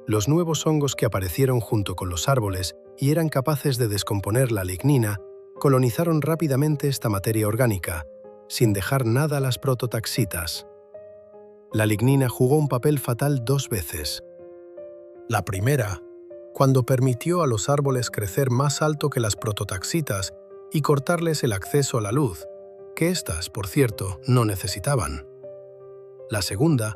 Los nuevos hongos que aparecieron junto con los árboles y eran capaces de descomponer la lignina, colonizaron rápidamente esta materia orgánica, sin dejar nada a las prototaxitas. La lignina jugó un papel fatal 2 veces. La primera, cuando permitió a los árboles crecer más alto que las prototaxitas y cortarles el acceso a la luz, que éstas, por cierto, no necesitaban. La segunda,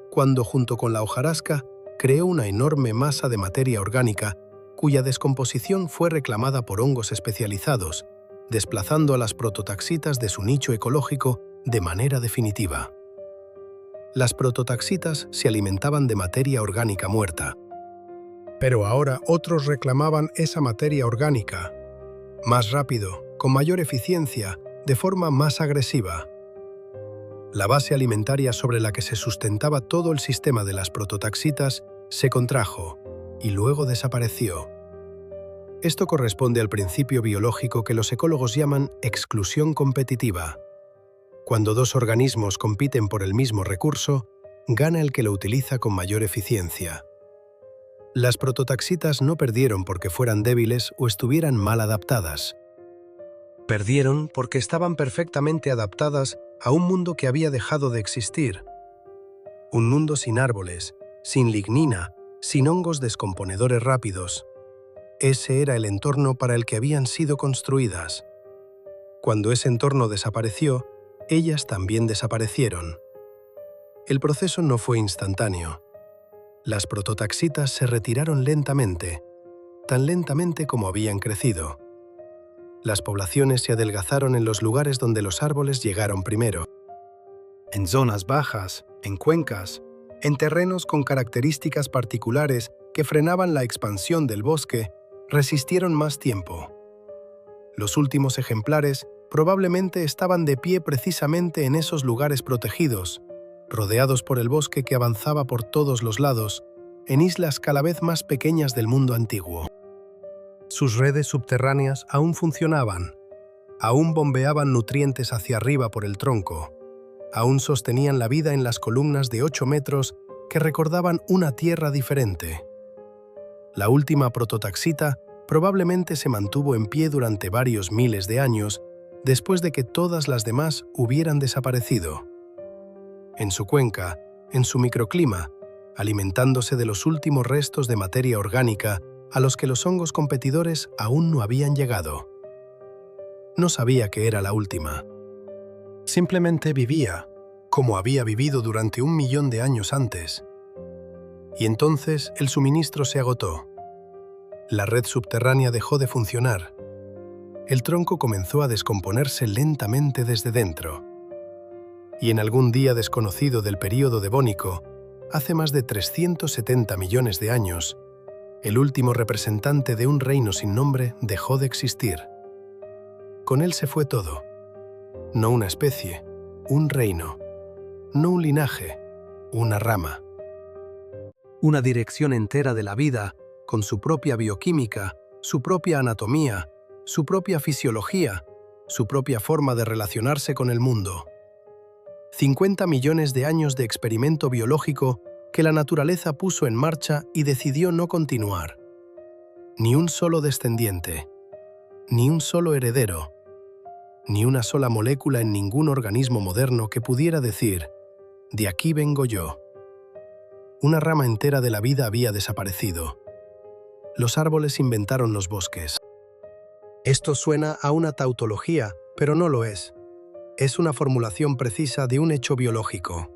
cuando junto con la hojarasca creó una enorme masa de materia orgánica cuya descomposición fue reclamada por hongos especializados, desplazando a las prototaxitas de su nicho ecológico de manera definitiva. Las prototaxitas se alimentaban de materia orgánica muerta. Pero ahora otros reclamaban esa materia orgánica, más rápido, con mayor eficiencia, de forma más agresiva. La base alimentaria sobre la que se sustentaba todo el sistema de las prototaxitas se contrajo y luego desapareció. Esto corresponde al principio biológico que los ecólogos llaman exclusión competitiva. Cuando dos organismos compiten por el mismo recurso, gana el que lo utiliza con mayor eficiencia. Las prototaxitas no perdieron porque fueran débiles o estuvieran mal adaptadas. Perdieron porque estaban perfectamente adaptadas a un mundo que había dejado de existir. Un mundo sin árboles, sin lignina, sin hongos descomponedores rápidos. Ese era el entorno para el que habían sido construidas. Cuando ese entorno desapareció, ellas también desaparecieron. El proceso no fue instantáneo. Las prototaxitas se retiraron lentamente, tan lentamente como habían crecido. Las poblaciones se adelgazaron en los lugares donde los árboles llegaron primero. En zonas bajas, en cuencas, en terrenos con características particulares que frenaban la expansión del bosque, resistieron más tiempo. Los últimos ejemplares probablemente estaban de pie precisamente en esos lugares protegidos, rodeados por el bosque que avanzaba por todos los lados, en islas cada vez más pequeñas del mundo antiguo. Sus redes subterráneas aún funcionaban, aún bombeaban nutrientes hacia arriba por el tronco, aún sostenían la vida en las columnas de 8 metros que recordaban una tierra diferente. La última prototaxita probablemente se mantuvo en pie durante varios miles de años después de que todas las demás hubieran desaparecido. En su cuenca, en su microclima, alimentándose de los últimos restos de materia orgánica a los que los hongos competidores aún no habían llegado. No sabía que era la última. Simplemente vivía, como había vivido durante 1 millón de años antes. Y entonces el suministro se agotó. La red subterránea dejó de funcionar. El tronco comenzó a descomponerse lentamente desde dentro. Y en algún día desconocido del período devónico, hace más de 370 millones de años, el último representante de un reino sin nombre dejó de existir. Con él se fue todo. No una especie, un reino. No un linaje, una rama. Una dirección entera de la vida, con su propia bioquímica, su propia anatomía, su propia fisiología, su propia forma de relacionarse con el mundo. 50 millones de años de experimento biológico que la naturaleza puso en marcha y decidió no continuar. Ni un solo descendiente, ni un solo heredero, ni una sola molécula en ningún organismo moderno que pudiera decir, de aquí vengo yo. Una rama entera de la vida había desaparecido. Los árboles inventaron los bosques. Esto suena a una tautología, pero no lo es. Es una formulación precisa de un hecho biológico.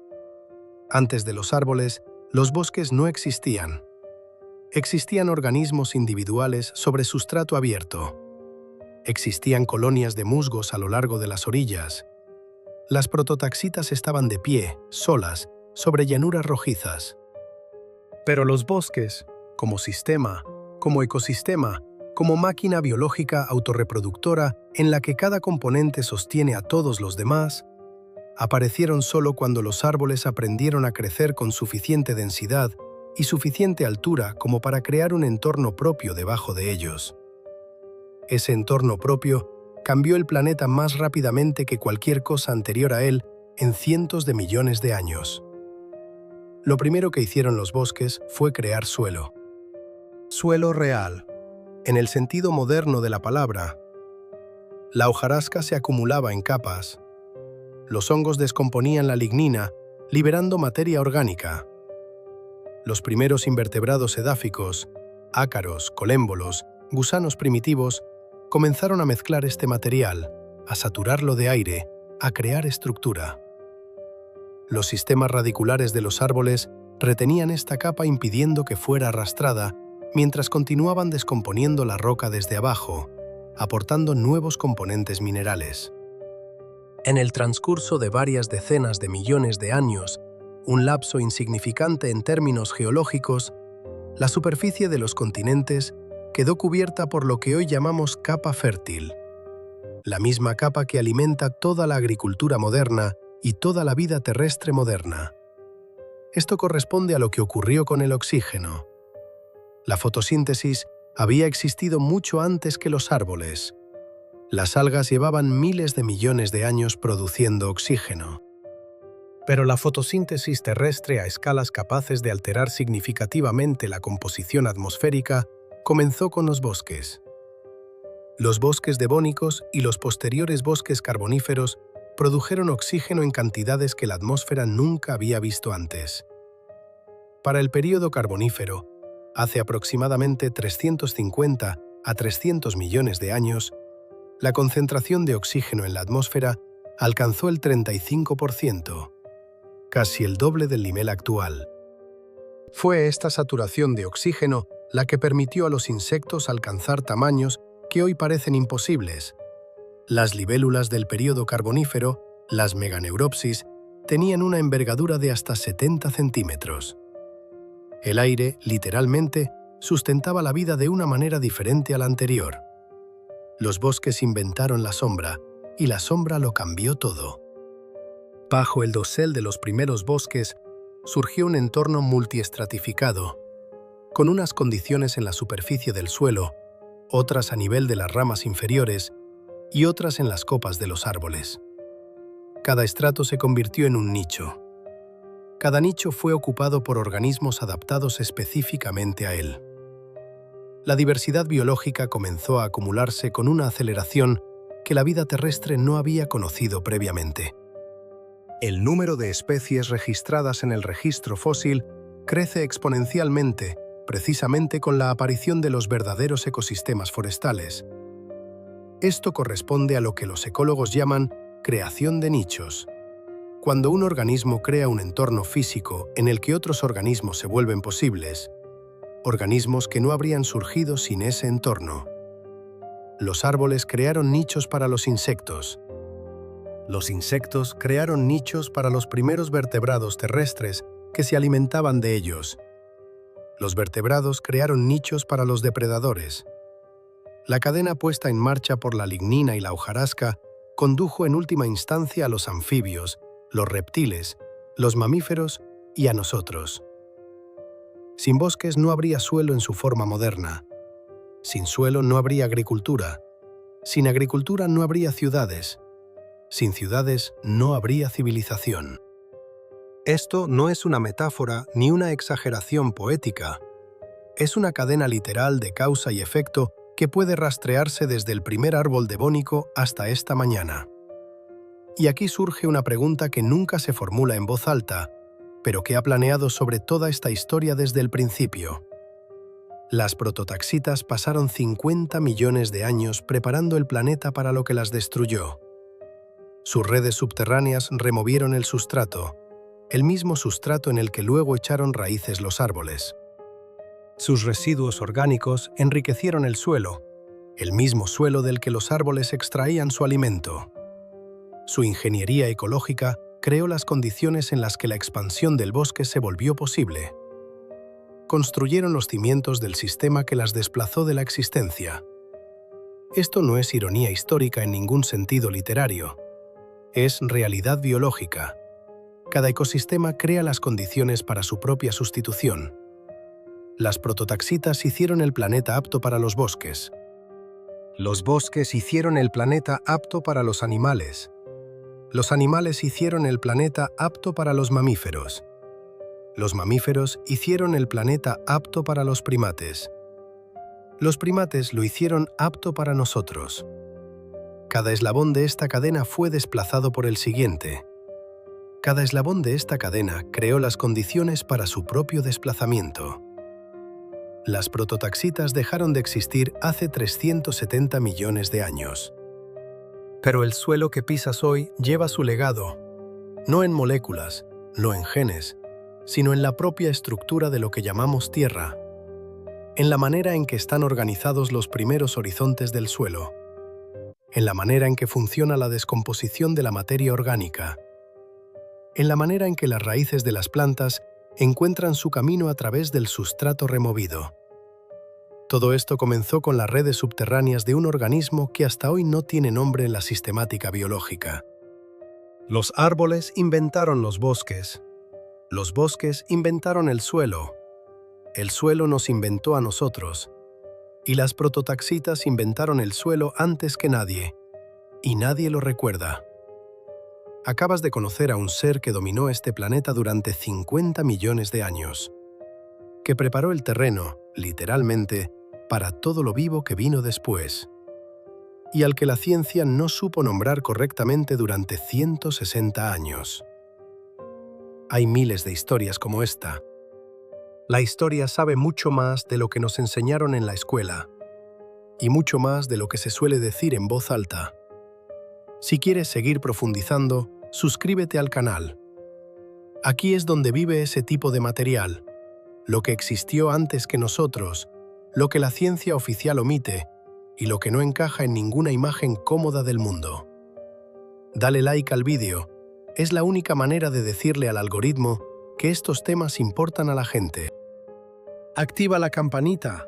Antes de los árboles, los bosques no existían. Existían organismos individuales sobre sustrato abierto. Existían colonias de musgos a lo largo de las orillas. Las prototaxitas estaban de pie, solas, sobre llanuras rojizas. Pero los bosques, como sistema, como ecosistema, como máquina biológica autorreproductora en la que cada componente sostiene a todos los demás, aparecieron solo cuando los árboles aprendieron a crecer con suficiente densidad y suficiente altura como para crear un entorno propio debajo de ellos. Ese entorno propio cambió el planeta más rápidamente que cualquier cosa anterior a él en cientos de millones de años. Lo primero que hicieron los bosques fue crear suelo. Suelo real, en el sentido moderno de la palabra. La hojarasca se acumulaba en capas. Los hongos descomponían la lignina, liberando materia orgánica. Los primeros invertebrados edáficos, ácaros, colémbolos, gusanos primitivos, comenzaron a mezclar este material, a saturarlo de aire, a crear estructura. Los sistemas radiculares de los árboles retenían esta capa impidiendo que fuera arrastrada mientras continuaban descomponiendo la roca desde abajo, aportando nuevos componentes minerales. En el transcurso de varias decenas de millones de años, un lapso insignificante en términos geológicos, la superficie de los continentes quedó cubierta por lo que hoy llamamos capa fértil, la misma capa que alimenta toda la agricultura moderna y toda la vida terrestre moderna. Esto corresponde a lo que ocurrió con el oxígeno. La fotosíntesis había existido mucho antes que los árboles. Las algas llevaban miles de millones de años produciendo oxígeno. Pero la fotosíntesis terrestre a escalas capaces de alterar significativamente la composición atmosférica comenzó con los bosques. Los bosques devónicos y los posteriores bosques carboníferos produjeron oxígeno en cantidades que la atmósfera nunca había visto antes. Para el período carbonífero, hace aproximadamente 350 a 300 millones de años, la concentración de oxígeno en la atmósfera alcanzó el 35%, casi el doble del nivel actual. Fue esta saturación de oxígeno la que permitió a los insectos alcanzar tamaños que hoy parecen imposibles. Las libélulas del período carbonífero, las meganeuropsis, tenían una envergadura de hasta 70 centímetros. El aire, literalmente, sustentaba la vida de una manera diferente a la anterior. Los bosques inventaron la sombra, y la sombra lo cambió todo. Bajo el dosel de los primeros bosques, surgió un entorno multiestratificado, con unas condiciones en la superficie del suelo, otras a nivel de las ramas inferiores y otras en las copas de los árboles. Cada estrato se convirtió en un nicho. Cada nicho fue ocupado por organismos adaptados específicamente a él. La diversidad biológica comenzó a acumularse con una aceleración que la vida terrestre no había conocido previamente. El número de especies registradas en el registro fósil crece exponencialmente, precisamente con la aparición de los verdaderos ecosistemas forestales. Esto corresponde a lo que los ecólogos llaman creación de nichos. Cuando un organismo crea un entorno físico en el que otros organismos se vuelven posibles, organismos que no habrían surgido sin ese entorno. Los árboles crearon nichos para los insectos. Los insectos crearon nichos para los primeros vertebrados terrestres que se alimentaban de ellos. Los vertebrados crearon nichos para los depredadores. La cadena puesta en marcha por la lignina y la hojarasca condujo en última instancia a los anfibios, los reptiles, los mamíferos y a nosotros. Sin bosques no habría suelo en su forma moderna. Sin suelo no habría agricultura. Sin agricultura no habría ciudades. Sin ciudades no habría civilización. Esto no es una metáfora ni una exageración poética. Es una cadena literal de causa y efecto que puede rastrearse desde el primer árbol devónico hasta esta mañana. Y aquí surge una pregunta que nunca se formula en voz alta, pero que ha planeado sobre toda esta historia desde el principio. Las prototaxitas pasaron 50 millones de años preparando el planeta para lo que las destruyó. Sus redes subterráneas removieron el sustrato, el mismo sustrato en el que luego echaron raíces los árboles. Sus residuos orgánicos enriquecieron el suelo, el mismo suelo del que los árboles extraían su alimento. Su ingeniería ecológica creó las condiciones en las que la expansión del bosque se volvió posible. Construyeron los cimientos del sistema que las desplazó de la existencia. Esto no es ironía histórica en ningún sentido literario. Es realidad biológica. Cada ecosistema crea las condiciones para su propia sustitución. Las prototaxitas hicieron el planeta apto para los bosques. Los bosques hicieron el planeta apto para los animales. Los animales hicieron el planeta apto para los mamíferos. Los mamíferos hicieron el planeta apto para los primates. Los primates lo hicieron apto para nosotros. Cada eslabón de esta cadena fue desplazado por el siguiente. Cada eslabón de esta cadena creó las condiciones para su propio desplazamiento. Las prototaxitas dejaron de existir hace 370 millones de años. Pero el suelo que pisas hoy lleva su legado, no en moléculas, no en genes, sino en la propia estructura de lo que llamamos tierra, en la manera en que están organizados los primeros horizontes del suelo, en la manera en que funciona la descomposición de la materia orgánica, en la manera en que las raíces de las plantas encuentran su camino a través del sustrato removido. Todo esto comenzó con las redes subterráneas de un organismo que hasta hoy no tiene nombre en la sistemática biológica. Los árboles inventaron los bosques inventaron el suelo nos inventó a nosotros, y las prototaxitas inventaron el suelo antes que nadie, y nadie lo recuerda. Acabas de conocer a un ser que dominó este planeta durante 50 millones de años, que preparó el terreno, literalmente, para todo lo vivo que vino después, y al que la ciencia no supo nombrar correctamente durante 160 años. Hay miles de historias como esta. La historia sabe mucho más de lo que nos enseñaron en la escuela, y mucho más de lo que se suele decir en voz alta. Si quieres seguir profundizando, suscríbete al canal. Aquí es donde vive ese tipo de material, lo que existió antes que nosotros, lo que la ciencia oficial omite y lo que no encaja en ninguna imagen cómoda del mundo. Dale like al vídeo, es la única manera de decirle al algoritmo que estos temas importan a la gente. Activa la campanita,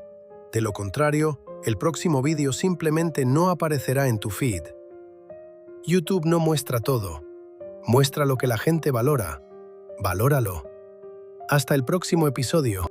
de lo contrario, el próximo vídeo simplemente no aparecerá en tu feed. YouTube no muestra todo, muestra lo que la gente valora. Valóralo. Hasta el próximo episodio.